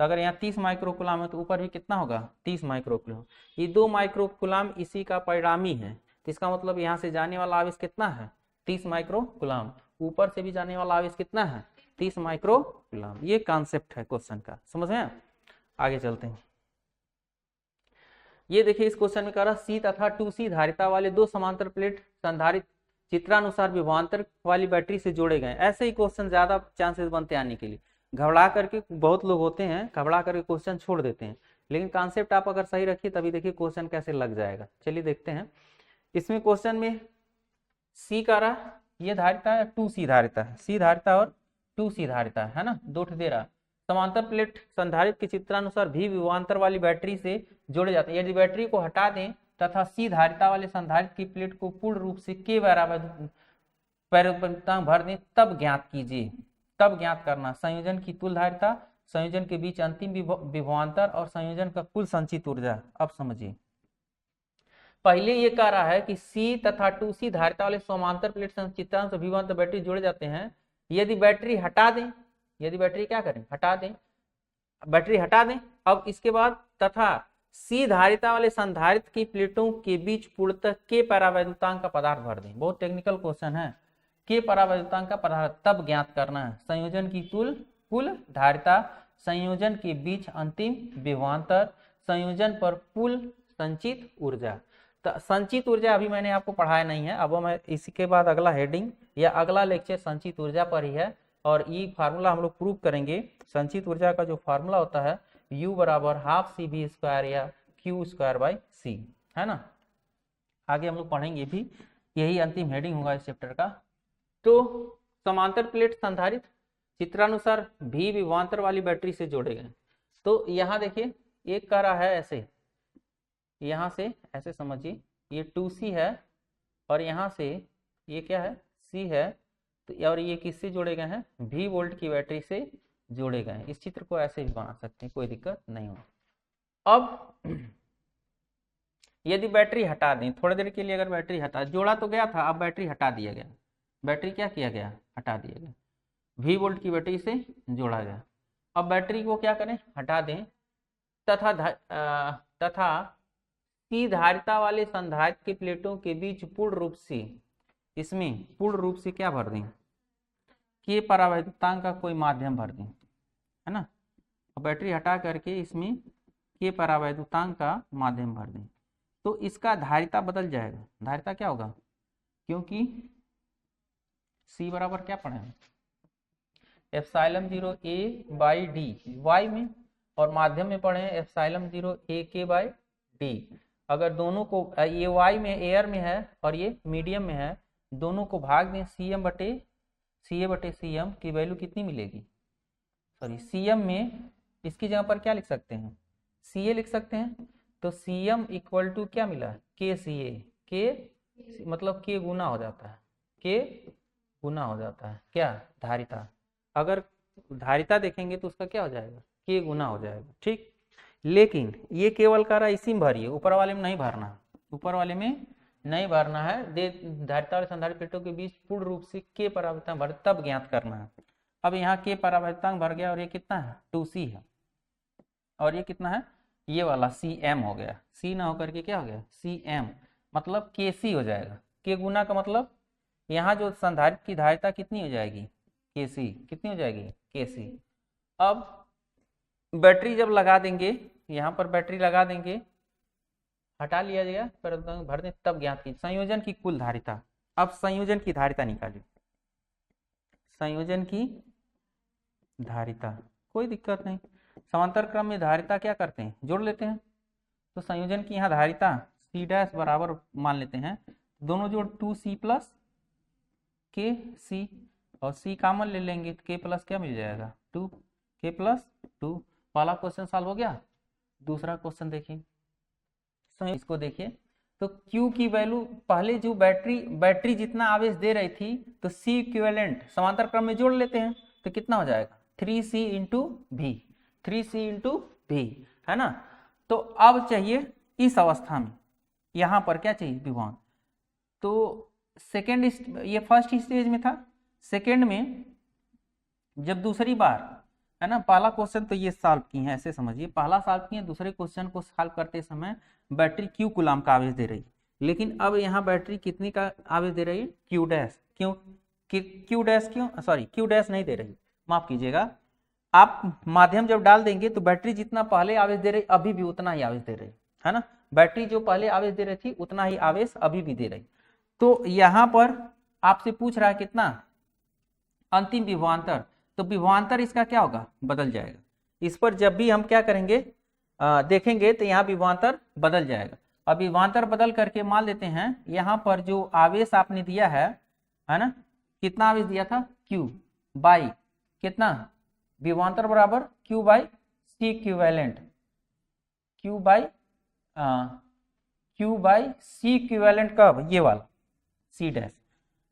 तो अगर यहाँ 30 माइक्रोकुलाम है तो ऊपर भी कितना होगा, 30 माइक्रोकुलाम। ये 2 माइक्रोकुलाम इसी का परिणामी है, तो इसका मतलब यहाँ से जाने वाला आवेश कितना है, 30 माइक्रोकुलाम। ऊपर से भी जाने वाला आवेश कितना है, 30 माइक्रोकुलाम। ये कॉन्सेप्ट है क्वेश्चन का, समझ में। आगे चलते हैं। ये देखिए इस क्वेश्चन में कह रहा C तथा 2C धारिता वाले 2 समांतर प्लेट संधारित्र चित्रानुसार विभवांतर वाली बैटरी से जोड़े गए। ऐसे ही क्वेश्चन ज्यादा चांसेस बनते हैं आने के लिए। घबरा करके बहुत लोग होते हैं, घबरा करके क्वेश्चन छोड़ देते हैं, लेकिन कॉन्सेप्ट आप अगर सही रखिए तभी देखिए क्वेश्चन कैसे लग जाएगा। चलिए देखते हैं। इसमें क्वेश्चन में C कह रहा, ये धारिता है, 2C धारिता है, C धारिता और 2C धारिता है ना, 2 दे रहा। समांतर प्लेट संधारित्र के चित्रानुसार भी विभवांतर वाली बैटरी से जोड़े जाते हैं। यदि बैटरी को हटा दें तथा C धारिता वाले संधारित्र की प्लेट को पूर्ण रूप से K बराबर परिपथ भर दें तब ज्ञात कीजिए। तब ज्ञात करना संयोजन की तुल्य धारिता, संयोजन के बीच अंतिम विभवांतर और संयोजन का कुल संचित ऊर्जा। अब समझिए, पहले ये कह रहा है कि C तथा 2C धारिता वाले समांतर प्लेट संचितांश विभवांतर बैटरी जोड़े जाते हैं। यदि बैटरी हटा दें, यदि बैटरी क्या करें, हटा दें, बैटरी हटा दें। अब इसके बाद तथा C धारिता वाले संधारित्र की प्लेटों के बीच पूर्णतः K परावैद्युतांक का पदार्थ भर दें। बहुत टेक्निकल क्वेश्चन है। K परावैद्युतांक का पदार्थ तब ज्ञात करना है संयोजन की कुल धारिता, संयोजन के बीच अंतिम विभवांतर, संयोजन पर कुल संचित ऊर्जा। संचित ऊर्जा अभी मैंने आपको पढ़ाया नहीं है, अब मैं इसके बाद अगला हेडिंग या अगला लेक्चर संचित ऊर्जा पर ही है और ये फार्मूला हम लोग प्रूव करेंगे। संचित ऊर्जा का जो फार्मूला होता है U बराबर हाफ CV² या Q²/C, है ना। आगे हम लोग पढ़ेंगे भी, यही अंतिम हेडिंग होगा इस चैप्टर का। तो समांतर प्लेट संधारित्र चित्रानुसार भी विभवांतर वाली बैटरी से जोड़े गए। तो यहाँ देखिए, एक कह रहा है ऐसे, यहाँ से ऐसे समझिए, ये 2C है और यहाँ से ये क्या है, C है, तो और ये किससे जोड़े गए हैं, V वोल्ट की बैटरी से जोड़े गए हैं। इस चित्र को ऐसे भी बना सकते हैं, कोई दिक्कत नहीं हो। अब यदि बैटरी हटा दें, थोड़ी देर के लिए अगर बैटरी हटा, जोड़ा तो गया था, अब बैटरी हटा दिया गया, बैटरी क्या किया गया, हटा दिया गया, V वोल्ट की बैटरी से जोड़ा गया। अब बैटरी को क्या करें, हटा दें तथा C धारिता वाले संधारित्र की प्लेटों के बीच पूर्ण रूप से, इसमें पूर्ण रूप से क्या भर दें, K परावैद्युतांक का कोई माध्यम भर दें, है ना। बैटरी हटा करके इसमें K परावैद्युतांक का माध्यम भर दें, तो इसका धारिता बदल जाएगा। धारिता क्या होगा, क्योंकि C बराबर क्या पढ़े हैं, ε0 A/d y में, और माध्यम में पढ़े हैं ε0 AK/d। अगर दोनों को, ये y में एयर में है और ये मीडियम में है, दोनों को भाग दें CA/CM की वैल्यू कितनी मिलेगी, सॉरी CM में इसकी जगह पर क्या लिख सकते हैं, CA लिख सकते हैं। तो CM इक्वल टू क्या मिला, KCA, K मतलब K गुना हो जाता है, K गुना हो जाता है क्या, धारिता। अगर धारिता देखेंगे तो उसका क्या हो जाएगा, K गुना हो जाएगा, ठीक। लेकिन ये केवल कह रहा है इसी में भरिए, ऊपर वाले में नहीं भरना, ऊपर वाले में नहीं भरना है। धारिता और संधारित्र प्लेटों के बीच पूर्ण रूप से K परावैद्युतांक भर, तब ज्ञात करना है। अब यहाँ K परावैद्युतांक भर गया और ये कितना है, 2C है, और ये कितना है, ये वाला CM हो गया, C ना होकर के क्या हो गया, CM, मतलब KC हो जाएगा। K गुना का मतलब यहाँ जो संधारित्र की धारिता कितनी हो जाएगी, KC, कितनी हो जाएगी, KC। अब बैटरी जब लगा देंगे, यहाँ पर बैटरी लगा देंगे, हटा लिया जाएगा, भर दें, तब ज्ञात की संयोजन की कुल धारिता। अब संयोजन की धारिता निकालिए, संयोजन की धारिता, कोई दिक्कत नहीं, समांतर क्रम में धारिता क्या करते हैं, जोड़ लेते हैं। तो संयोजन की यहाँ धारिता C' बराबर मान लेते हैं, दोनों जोड़ 2C प्लस KC, और C कॉमन ले लेंगे तो K प्लस क्या मिल जाएगा, 2K प्लस 2। पहला क्वेश्चन सॉल्व हो गया। दूसरा क्वेश्चन देखिए, इसको देखिए, तो Q की वैल्यू, पहले जो बैटरी जितना आवेश दे रही थी, तो C इक्विवेलेंट समांतर क्रम में जोड़ लेते हैं, तो कितना हो जाएगा, 3C into V, 3C into V, है ना। तो अब चाहिए इस अवस्था में, यहाँ पर क्या चाहिए, विभवांतर। तो सेकेंड, ये फर्स्ट स्टेज में था, सेकेंड में जब दूसरी बार, है ना, पहला क्वेश्चन तो ये सॉल्व किए हैं, ऐसे समझिए, पहला सॉल्व किए, दूसरे क्वेश्चन को सॉल्व करते समय बैटरी Q कूलाम का आवेश दे रही है, लेकिन अब यहाँ बैटरी कितनी का आवेश दे रही है, Q'। क्यों Q', क्यों, सॉरी Q' नहीं दे रही, माफ कीजिएगा। आप माध्यम जब डाल देंगे तो बैटरी जितना पहले आवेश दे रही, अभी भी उतना ही आवेश दे रही, है ना। बैटरी जो पहले आवेश दे रही थी उतना ही आवेश अभी भी दे रही। तो यहाँ पर आपसे पूछ रहा है कितना, अंतिम विभवांतर, तो विभवांतर इसका क्या होगा, बदल जाएगा। इस पर जब भी हम क्या करेंगे, देखेंगे तो यहाँ विभवांतर बदल जाएगा। अब विभवांतर बदल करके मान लेते हैं, यहाँ पर जो आवेश आपने दिया है ना, कितना आवेश दिया था, Q बाई कितना, विभवांतर बराबर Q by C equivalent, Q by C equivalent कब, ये वाला C',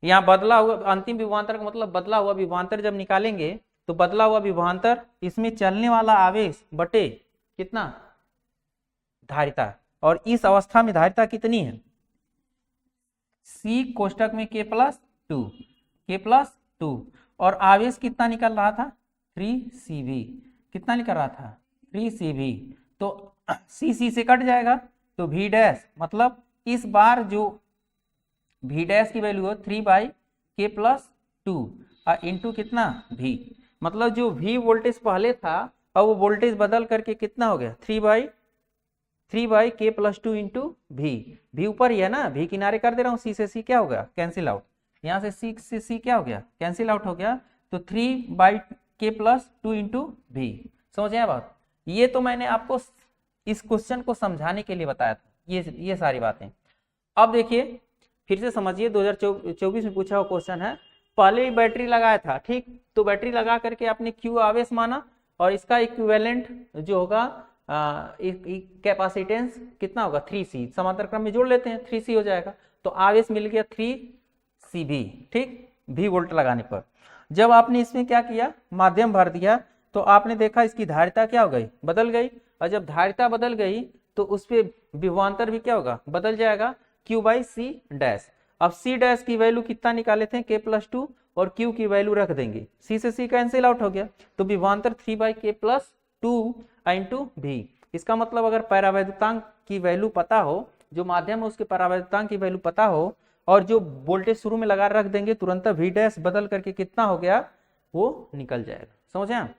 यहाँ बदला हुआ अंतिम विभवांतर का मतलब बदला हुआ विभवांतर जब निकालेंगे तो बदला हुआ विभवांतर इसमें चलने वाला आवेश बटे कितना धारिता, और इस अवस्था में धारिता कितनी है C कोष्टक में K+2 और आवेश कितना निकल रहा था 3CV, कितना निकल रहा था 3CV, तो C से कट जाएगा तो V डैश, मतलब इस बार जो V डैश की वैल्यू है 3/K+2 इंटू कितना V, मतलब जो V वोल्टेज पहले था अब वो वोल्टेज बदल करके कितना हो गया 3/K+2 इंटू V ऊपर ही है ना, V किनारे कर दे रहा हूँ, C से C क्या हो गया कैंसिल आउट, यहाँ से C से C क्या हो गया कैंसिल आउट हो गया, तो 3/K+2 इंटू V। समझे बात, ये तो मैंने आपको इस क्वेश्चन को समझाने के लिए बताया था, ये सारी बातें। अब देखिए फिर से समझिए, 2024 में पूछा हुआ क्वेश्चन है, पहले ही बैटरी लगाया था, ठीक, तो बैटरी लगा करके आपने Q आवेश माना और इसका इक्विवेलेंट जो होगा कैपेसिटेंस कितना होगा 3C, समांतर क्रम में जोड़ लेते हैं 3C हो जाएगा, तो आवेश मिल गया 3CV, ठीक, V वोल्ट लगाने पर। जब आपने इसमें क्या किया माध्यम भर दिया तो आपने देखा इसकी धारिता क्या हो गई बदल गई, और जब धारिता बदल गई तो उस पर विभवांतर भी क्या होगा बदल जाएगा Q/C डैश। अब C डैश की वैल्यू कितना निकाले थे K+2 और Q की वैल्यू रख देंगे, C से C कैंसिल आउट हो गया, तो विभवांतर 3/K+2 इंटू V। इसका मतलब अगर परावैद्युतांक की वैल्यू पता हो, जो माध्यम है उसके परावैद्युतांक की वैल्यू पता हो और जो वोल्टेज शुरू में लगा रख देंगे, तुरंत V डैश बदल करके कितना हो गया वो निकल जाएगा। समझे आप?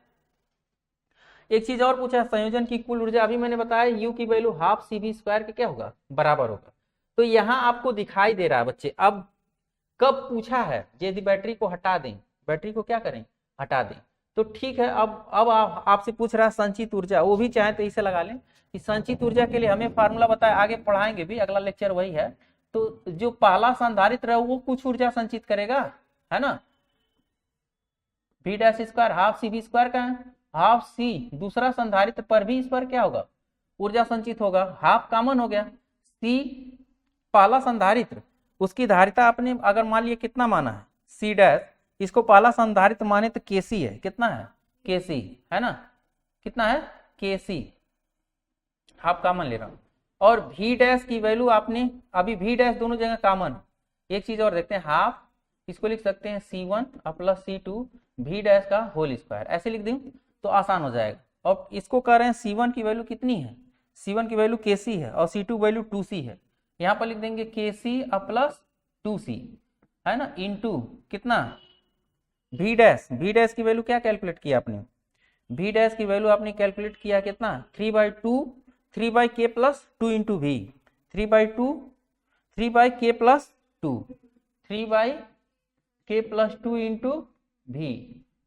एक चीज और पूछा, संयोजन की कुल ऊर्जा, अभी मैंने बताया U की वैल्यू हाफ CV² के क्या होगा बराबर होगा, तो यहाँ आपको दिखाई दे रहा है बच्चे, अब कब पूछा है यदि बैटरी को हटा दें, बैटरी को क्या करें हटा दें, तो ठीक है। अब आपसे पूछ रहा है संचित ऊर्जा, वो भी चाहे तो इसे लगा लें कि संचित ऊर्जा के लिए हमें फार्मूला बताया, आगे पढ़ाएंगे भी, अगला लेक्चर वही है, तो जो पहला संधारित्र है वो कुछ ऊर्जा संचित करेगा, है ना, V dash square half CV² का है, हाफ C दूसरा संधारित्र पर भी इस पर क्या होगा ऊर्जा संचित होगा, हाफ कॉमन हो गया, C पहला संधारित्र उसकी धारिता आपने अगर मान लिया कितना माना है C डैश, इसको पहला संधारित्र माने तो KC है, कितना है KC है ना, कितना है KC, हाफ कॉमन ले रहा हूं, और V डैश की वैल्यू आपने अभी V डैश दोनों जगह कॉमन, एक चीज और देखते हैं, हाफ इसको लिख सकते हैं C1 plus C2 V dash का होल स्क्वायर, ऐसे लिख दूं तो आसान हो जाएगा। और इसको कह रहे हैं C1 की वैल्यू कितनी है, C1 की वैल्यू KC है और C2 वैल्यू 2C है, यहाँ पर लिख देंगे KC प्लस 2C है ना, इंटू कितना V डैश की वैल्यू क्या कैलकुलेट किया आपने, V डैश की वैल्यू आपने कैलकुलेट किया कितना 3/K+2 into V, 3/K+2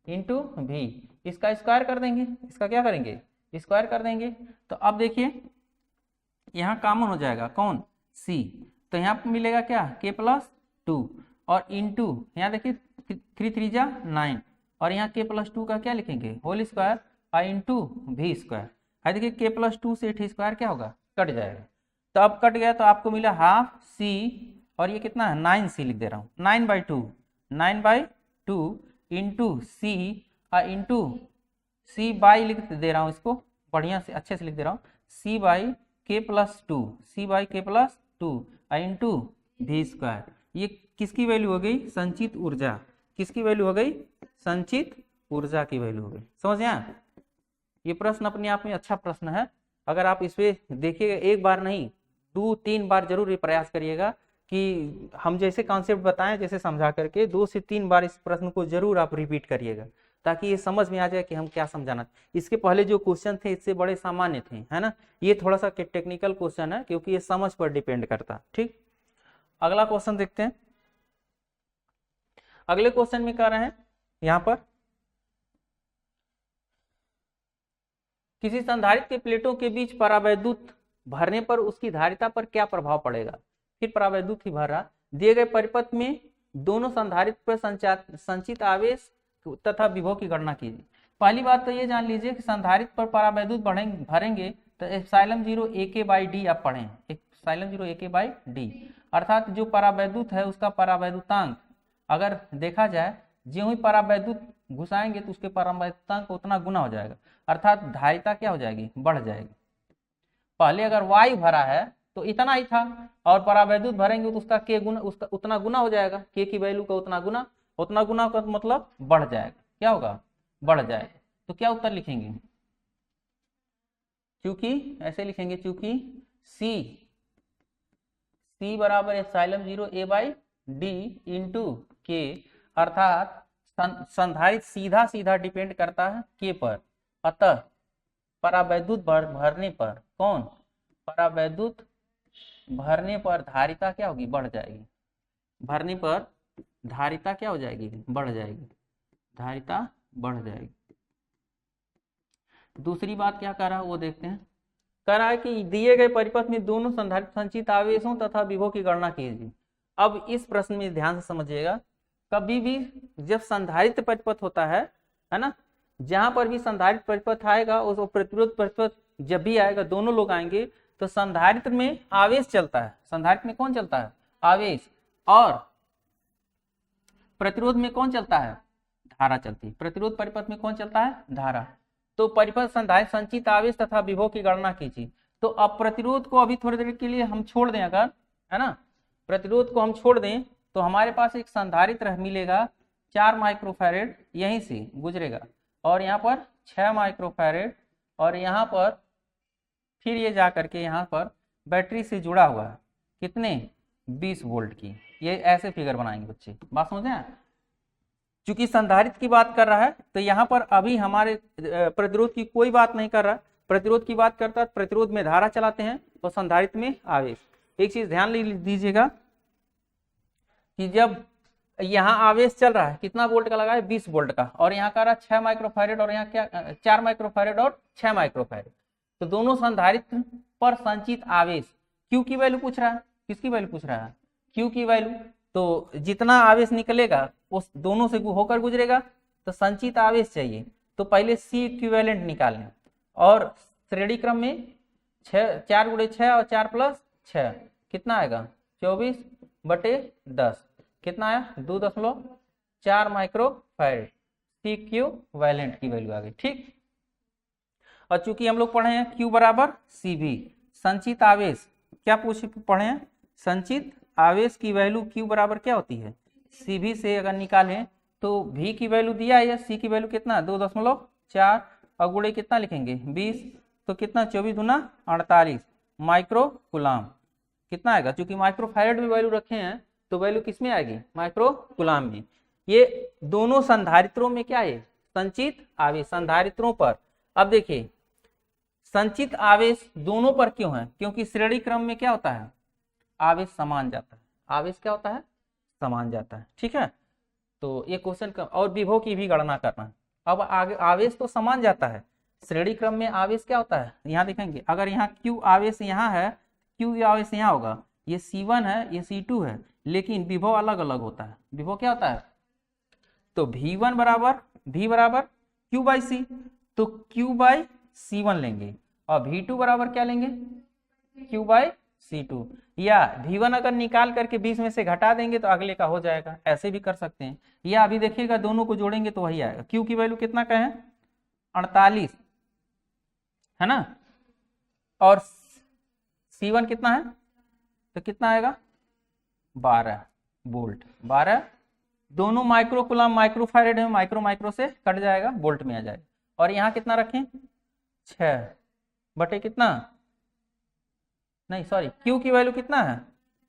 into V, इसका स्क्वायर कर देंगे, इसका क्या करेंगे स्क्वायर कर देंगे, तो अब देखिए यहाँ कॉमन हो जाएगा कौन C, तो यहाँ पर मिलेगा क्या K+2 और इंटू यहाँ देखिए 3 3 जा 9 और यहाँ K+2 का क्या लिखेंगे होल स्क्वायर और इंटू V स्क्वायर, है देखिए K+2 से T स्क्वायर क्या होगा कट जाएगा, तो अब कट गया तो आपको मिला हाफ C और ये कितना है 9C लिख दे रहा हूँ, 9/2 into C into C by लिख दे रहा हूँ, इसको बढ़िया से अच्छे से लिख दे रहा हूँ C/K+2 इंटू V स्क्वायर, ये किसकी वैल्यू हो गई संचित ऊर्जा, किसकी वैल्यू हो गई संचित ऊर्जा की वैल्यू हो गई। समझ आए? ये प्रश्न अपने आप में अच्छा प्रश्न है, अगर आप इस पे देखिएगा एक बार नहीं 2-3 बार जरूर ये प्रयास करिएगा कि हम जैसे कॉन्सेप्ट बताएं जैसे समझा करके 2 से 3 बार इस प्रश्न को जरूर आप रिपीट करिएगा ताकि ये समझ में आ जाए कि हम क्या समझाना। इसके पहले जो क्वेश्चन थे इससे बड़े सामान्य थे, है ना, ये थोड़ा सा टेक्निकल क्वेश्चन है क्योंकि ये समझ पर डिपेंड करता। ठीक, अगला क्वेश्चन देखते हैं। अगले क्वेश्चन में कह रहे हैं यहां पर किसी संधारित्र के प्लेटों के बीच परावैद्युत भरने पर उसकी धारिता पर क्या प्रभाव पड़ेगा। फिर परावैद्युत ही भर रहा, दिए गए परिपथ में दोनों संधारित्र पर संचित आवेश तथा विभव की गणना कीजिए। पहली बात तो ये जान लीजिए कि संधारित्र पर परावैद्युत भरेंगे तो ε0 AK/d आप पढ़ें, ε0 AK/d, अर्थात जो परावैद्युत है उसका परावैद्युतांक अगर देखा जाए ज्यों ही परावैद्युत घुसाएंगे तो उसके परावैद्युतांक उतना गुना हो जाएगा, अर्थात धारिता क्या हो जाएगी, बढ़ जाएगी। पहले अगर वायु भरा है तो इतना ही था, और परावैद्युत भरेंगे तो उसका के गुना, उसका उतना गुना हो जाएगा, के की वैल्यू का उतना गुना का मतलब बढ़ जाएगा, क्या होगा, बढ़ जाएगा। तो क्या उत्तर लिखेंगे, चूंकि ऐसे लिखेंगे, चूंकि C बराबर एप्सिलॉन 0 A/D इंटू के, अर्थात संधारित्र सीधा सीधा डिपेंड करता है के पर, अतः परावैद्युत भरने पर, कौन, परावैद्युत भरने पर धारिता क्या होगी, बढ़ जाएगी, भरने पर धारिता क्या हो जाएगी, बढ़ जाएगी, धारिता बढ़ जाएगी। दूसरी बात क्या कर रहा है वो देखते हैं। कह रहा है कि दिए गए परिपथ में दोनों संधारित्र संचित आवेशों तथा विभव की गणना कीजिए। अब इस प्रश्न में ध्यान से समझिएगा, कभी भी जब संधारित्र परिपथ होता है ना, जहां पर भी संधारित्र परिपथ आएगा उस प्रतिरोध परिपथ जब भी आएगा, दोनों लोग आएंगे तो संधारित्र में आवेश चलता है, संधारित्र में कौन चलता है, आवेश, और प्रतिरोध में कौन चलता है, धारा चलती है। प्रतिरोध परिपथ में कौन चलता है, धारा। तो परिपथ संधारित्र संचित आवेश तथा विभव की गणना कीजिए। तो अब प्रतिरोध को अभी थोड़ी देर के लिए हम छोड़ दें, अगर है ना, प्रतिरोध को हम छोड़ दें तो हमारे पास एक संधारित्र मिलेगा 4 माइक्रोफैरेड यहीं से गुजरेगा, और यहाँ पर 6 माइक्रोफैरेड, और यहाँ पर फिर ये जा करके यहाँ पर बैटरी से जुड़ा हुआ है, कितने, 20 वोल्ट की। ये ऐसे फिगर बनाएंगे बच्चे, बात समझे। चूंकि संधारित्र की बात कर रहा है तो यहाँ पर अभी हमारे प्रतिरोध की कोई बात नहीं कर रहा, प्रतिरोध की बात करता है, प्रतिरोध में धारा चलाते हैं और संधारित्र में आवेश। एक चीज ध्यान दीजिएगा कि जब यहाँ आवेश चल रहा है, कितना वोल्ट का लगा है, 20 वोल्ट का, और यहाँ का रहा 6 माइक्रोफैरेड, और यहाँ क्या 4 माइक्रोफैरेड और 6 माइक्रोफैरेड, तो दोनों संधारित्र पर संचित आवेश Q की वैल्यू पूछ रहा है, किसकी वैल्यू पूछ रहा है, Q की वैल्यू। तो जितना आवेश निकलेगा उस दोनों से होकर गुजरेगा, तो संचित आवेश चाहिए, तो पहले C इक्विवेलेंट निकालें, और श्रेणी क्रम में 4 × 6 और 4 + 6 कितना आएगा, 24/10, कितना आया, 2.4 माइक्रोफैरेड, C इक्विवेलेंट की वैल्यू आ गई, ठीक। और चूंकि हम लोग पढ़े हैं Q बराबर CV, संचित आवेश क्या पढ़े हैं, संचित आवेश की वैल्यू Q बराबर क्या होती है, CV से अगर निकालें तो V की वैल्यू दिया है, C की वैल्यू कितना, 2.4, और गुणे कितना लिखेंगे, 20, तो कितना, 24 × 48 माइक्रो कूलाम, कितना आएगा, क्योंकि माइक्रोफैरेड में वैल्यू रखे हैं तो वैल्यू किस में आएगी, माइक्रो कूलाम में। ये दोनों संधारित्रों में क्या है, संचित आवेश, संधारित्रों पर। अब देखिए संचित आवेश दोनों पर क्यों है, क्योंकि श्रेणी क्रम में क्या होता है, आवेश समान जाता है, आवेश क्या होता है, समान जाता है, ठीक है। तो ये क्वेश्चन का, और विभव की भी गणना करना है। अब आगे आवेश तो समान जाता है, श्रेणी क्रम में आवेश क्या होता है, यहाँ देखेंगे, अगर यहाँ Q आवेश यहाँ है, Q आवेश यहाँ होगा, ये C1 है, ये C2 है, लेकिन विभव अलग अलग होता है। विभव क्या होता है, तो V1 बराबर V बराबर Q/C, तो Q/C1 लेंगे, और V2 बराबर क्या लेंगे, Q/C2, या V1 अगर निकाल करके 20 में से घटा देंगे तो अगले का हो जाएगा, ऐसे भी कर सकते हैं। या अभी देखिएगा दोनों को जोड़ेंगे तो वही आएगा। Q की वैल्यू कितना का है, 48 है ना, और C1 कितना है, तो कितना आएगा, 12 वोल्ट, 12, दोनों माइक्रो कूलाम माइक्रोफैरेड है, माइक्रो से कट जाएगा, वोल्ट में आ जाएगा। और यहाँ कितना रखें, 6 बटे कितना, नहीं सॉरी, Q की वैल्यू कितना है,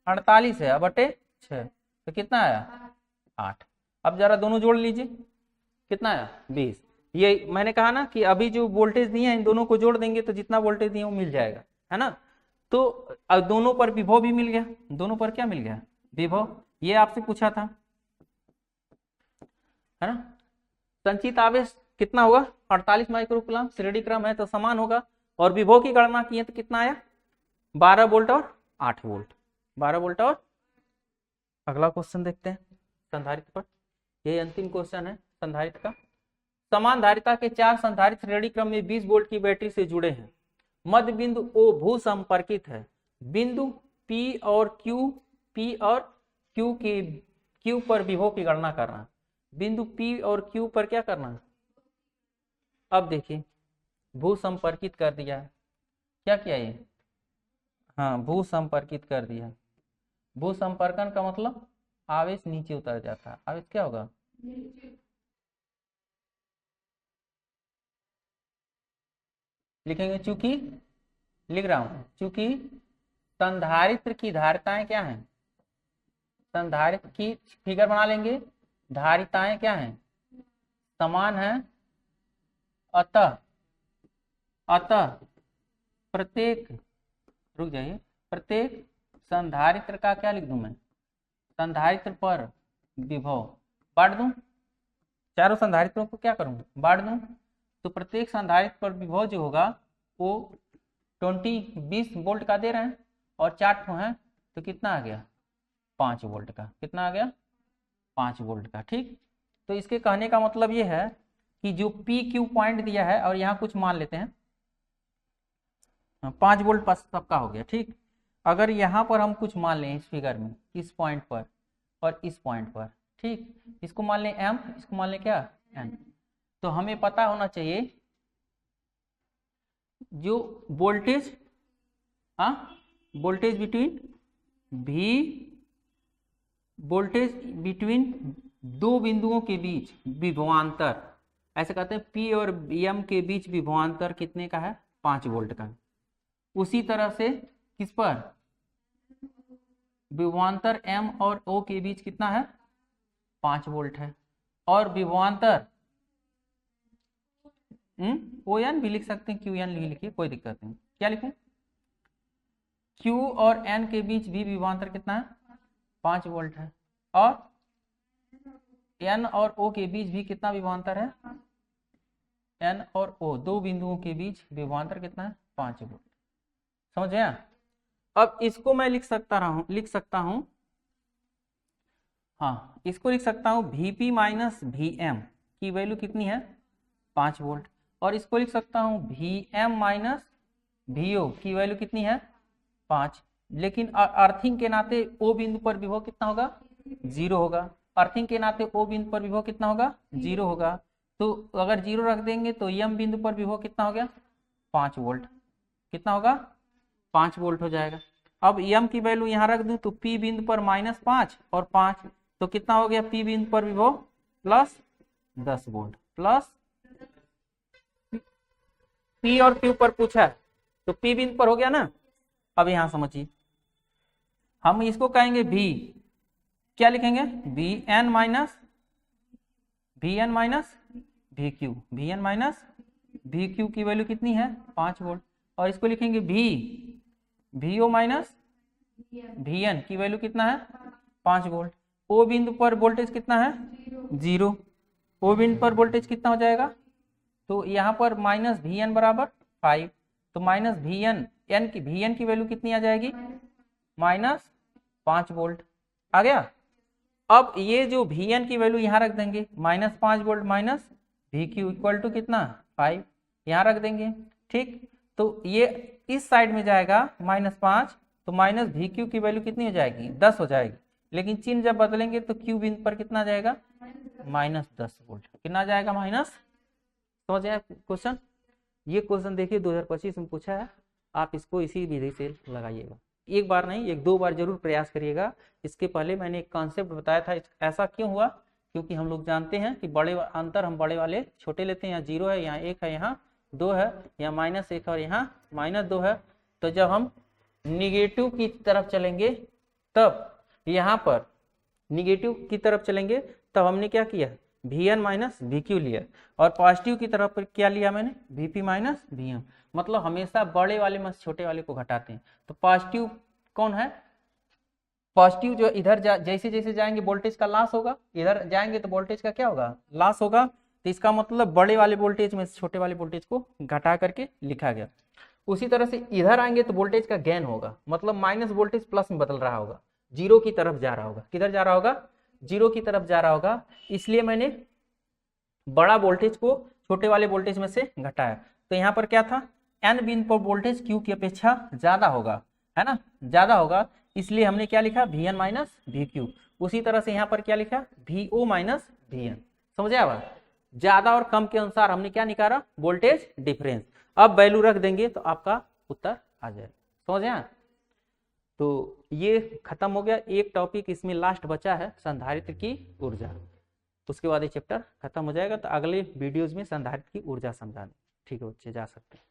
48 है, बटे 6, तो कितना आया, 8। अब जरा दोनों जोड़ लीजिए, कितना आया, 20। ये मैंने कहा ना कि अभी जो वोल्टेज दिए हैं इन दोनों को जोड़ देंगे तो जितना वोल्टेज दिए वो मिल जाएगा, है ना। तो अब दोनों पर विभव भी मिल गया, दोनों पर क्या मिल गया, विभव। ये आपसे पूछा था, है ना। संचित आवेश कितना होगा, 48 माइक्रो कूलाम, श्रेणी क्रम है तो समान होगा, और विभव की गणना की है तो कितना आया, 12 वोल्ट और 8 वोल्ट, 12 वोल्ट और। अगला क्वेश्चन देखते हैं संधारित्र पर, यही अंतिम क्वेश्चन है संधारित्र का। समान धारिता के 4 संधारित्र श्रेणी क्रम में 20 वोल्ट की बैटरी से जुड़े हैं, मध्य बिंदु O भू संपर्कित है, बिंदु P और Q के Q पर विभव की गणना करना, बिंदु P और Q पर क्या करना। अब देखिए भू संपर्कित कर दिया, क्या किया ये, हाँ भू संपर्कित कर दिया। भू संपर्कन का मतलब आवेश नीचे उतर जाता है, आवेश क्या होगा, लिखेंगे चूंकि, लिख रहा हूं चूंकि संधारित्र की धारिताएं क्या हैं, संधारित्र की फिगर बना लेंगे, धारिताएं क्या हैं, समान है, अतः प्रत्येक, रुक जाइए, प्रत्येक संधारित्र का क्या लिख दूं मैं, संधारित्र पर विभव बांट दूं, चारों संधारित्रों को क्या करूं, बांट दूं। तो प्रत्येक संधारित्र पर विभव जो होगा वो 20 वोल्ट का दे रहे हैं और 4 ठो है, तो कितना आ गया 5 वोल्ट का, कितना आ गया 5 वोल्ट का। ठीक, तो इसके कहने का मतलब ये है कि जो पी क्यू पॉइंट दिया है और यहाँ कुछ मान लेते हैं 5 वोल्ट पास सबका हो गया। ठीक, अगर यहाँ पर हम कुछ मान लें इस फिगर में, इस पॉइंट पर और इस पॉइंट पर, ठीक, इसको मान लें एम, इसको मान लें क्या एन, तो हमें पता होना चाहिए जो वोल्टेज, हाँ वोल्टेज बिटवीन दो बिंदुओं के बीच विभवांतर, ऐसे कहते हैं पी और एम के बीच विभवांतर कितने का है, 5 वोल्ट का। उसी तरह से किस पर, विभवांतर एम और ओ के बीच कितना है 5 वोल्ट है, और विभवांतर ओ एन भी लिख सकते हैं, क्यू एन लिखिए कोई दिक्कत नहीं, क्या लिखूं, क्यू और एन के बीच भी विभवांतर कितना है 5 वोल्ट है, और एन और ओ के बीच भी कितना विभवांतर है, एन और ओ दो बिंदुओं के बीच विभवांतर कितना है 5 वोल्ट, समझ गया। अब इसको मैं लिख सकता हूं, हाँ इसको लिख सकता हूं Vp माइनस Vm की वैल्यू कितनी है 5 वोल्ट, और इसको लिख सकता हूं Vm माइनस Vo की वैल्यू कितनी है 5, लेकिन अर्थिंग के नाते ओ बिंदु पर विभव कितना होगा 0 होगा, अर्थिंग के नाते ओ बिंदु पर विभव कितना होगा 0 होगा, तो अगर 0 रख देंगे तो एम बिंदु पर विभव कितना हो गया 5 वोल्ट, कितना होगा 5 वोल्ट हो जाएगा। अब एम की वैल्यू यहाँ रख दूं तो पी बिंदु पर -5 और 5, तो कितना हो गया पी बिंदु पर विभव प्लस 10 वोल्ट, प्लस पी और क्यू पर पूछा है तो पी बिंदु पर हो गया ना। अब यहां समझिए, हम इसको कहेंगे V, क्या लिखेंगे Vn माइनस VQ की वैल्यू कितनी है 5 वोल्ट, और इसको लिखेंगे VO माइनस Vn की वैल्यू कितना है 5 वोल्ट। ओ बिंदु पर वोल्टेज कितना है 0, ओ बिंदु पर वोल्टेज कितना हो जाएगा, तो यहाँ पर माइनस Vn बराबर 5, तो माइनस Vn की वैल्यू कितनी आ जाएगी -5 वोल्ट आ गया। अब ये जो Vn की वैल्यू यहाँ रख देंगे -5 volt minus VQ equal to कितना 5, यहाँ रख देंगे। ठीक, तो ये इस साइड में जाएगा -5, तो माइनस VQ की वैल्यू कितनी हो जाएगी 10 हो जाएगी, लेकिन चिन्ह जब बदलेंगे तो Q बिंदु पर कितना जाएगा -10 वोल्ट, कितना जाएगा माइनस, समझ आया क्वेश्चन। ये क्वेश्चन देखिए 2025 में पूछा है, आप इसको इसी विधि से लगाइएगा, एक बार नहीं 1-2 बार जरूर प्रयास करिएगा। इसके पहले मैंने एक कॉन्सेप्ट बताया था, ऐसा क्यों हुआ, क्योंकि हम लोग जानते हैं कि बड़े अंतर हम बड़े वाले छोटे लेते हैं, यहाँ 0 है, यहाँ 1 है, यहाँ 2 है, यहाँ -1 है और यहाँ -2 है, तो जब हम निगेटिव की तरफ चलेंगे तब यहाँ पर निगेटिव की तरफ चलेंगे तब हमने क्या किया Vn माइनस VQ लिया, और पॉजिटिव की तरफ पर क्या लिया मैंने Vp माइनस Vm, मतलब हमेशा बड़े वाले में छोटे वाले को घटाते हैं। तो पॉजिटिव कौन है, पॉजिटिव जो इधर जैसे जैसे जाएंगे वोल्टेज का लॉस होगा, इधर जाएंगे तो वोल्टेज का क्या होगा लॉस होगा, तो इसका मतलब बड़े वाले वोल्टेज में छोटे वाले वोल्टेज को घटा करके लिखा गया। उसी तरह से इधर आएंगे तो वोल्टेज का गेन होगा, मतलब माइनस वोल्टेज प्लस में बदल रहा होगा, 0 की तरफ जा रहा होगा, किधर जा रहा होगा 0 की तरफ जा रहा होगा, इसलिए मैंने बड़ा वोल्टेज को छोटे वाले वोल्टेज में से घटाया। तो यहाँ पर क्या था एन बिंदु पर वोल्टेज Q की अपेक्षा ज्यादा होगा, है ना, ज्यादा होगा, इसलिए हमने क्या लिखा Vn माइनस VQ। उसी तरह से यहाँ पर क्या लिखा, VO माइनस VN। समझे? अब ज्यादा और कम के अनुसार हमने क्या निकाला, वोल्टेज डिफरेंस। अब वैल्यू रख देंगे तो आपका उत्तर आ जाएगा। समझे? तो ये खत्म हो गया एक टॉपिक, इसमें लास्ट बचा है संधारित्र की ऊर्जा। उसके बाद ये चैप्टर खत्म हो जाएगा। तो अगले वीडियोज में संधारित्र की ऊर्जा समझाने। ठीक है बच्चे, जा सकते हैं।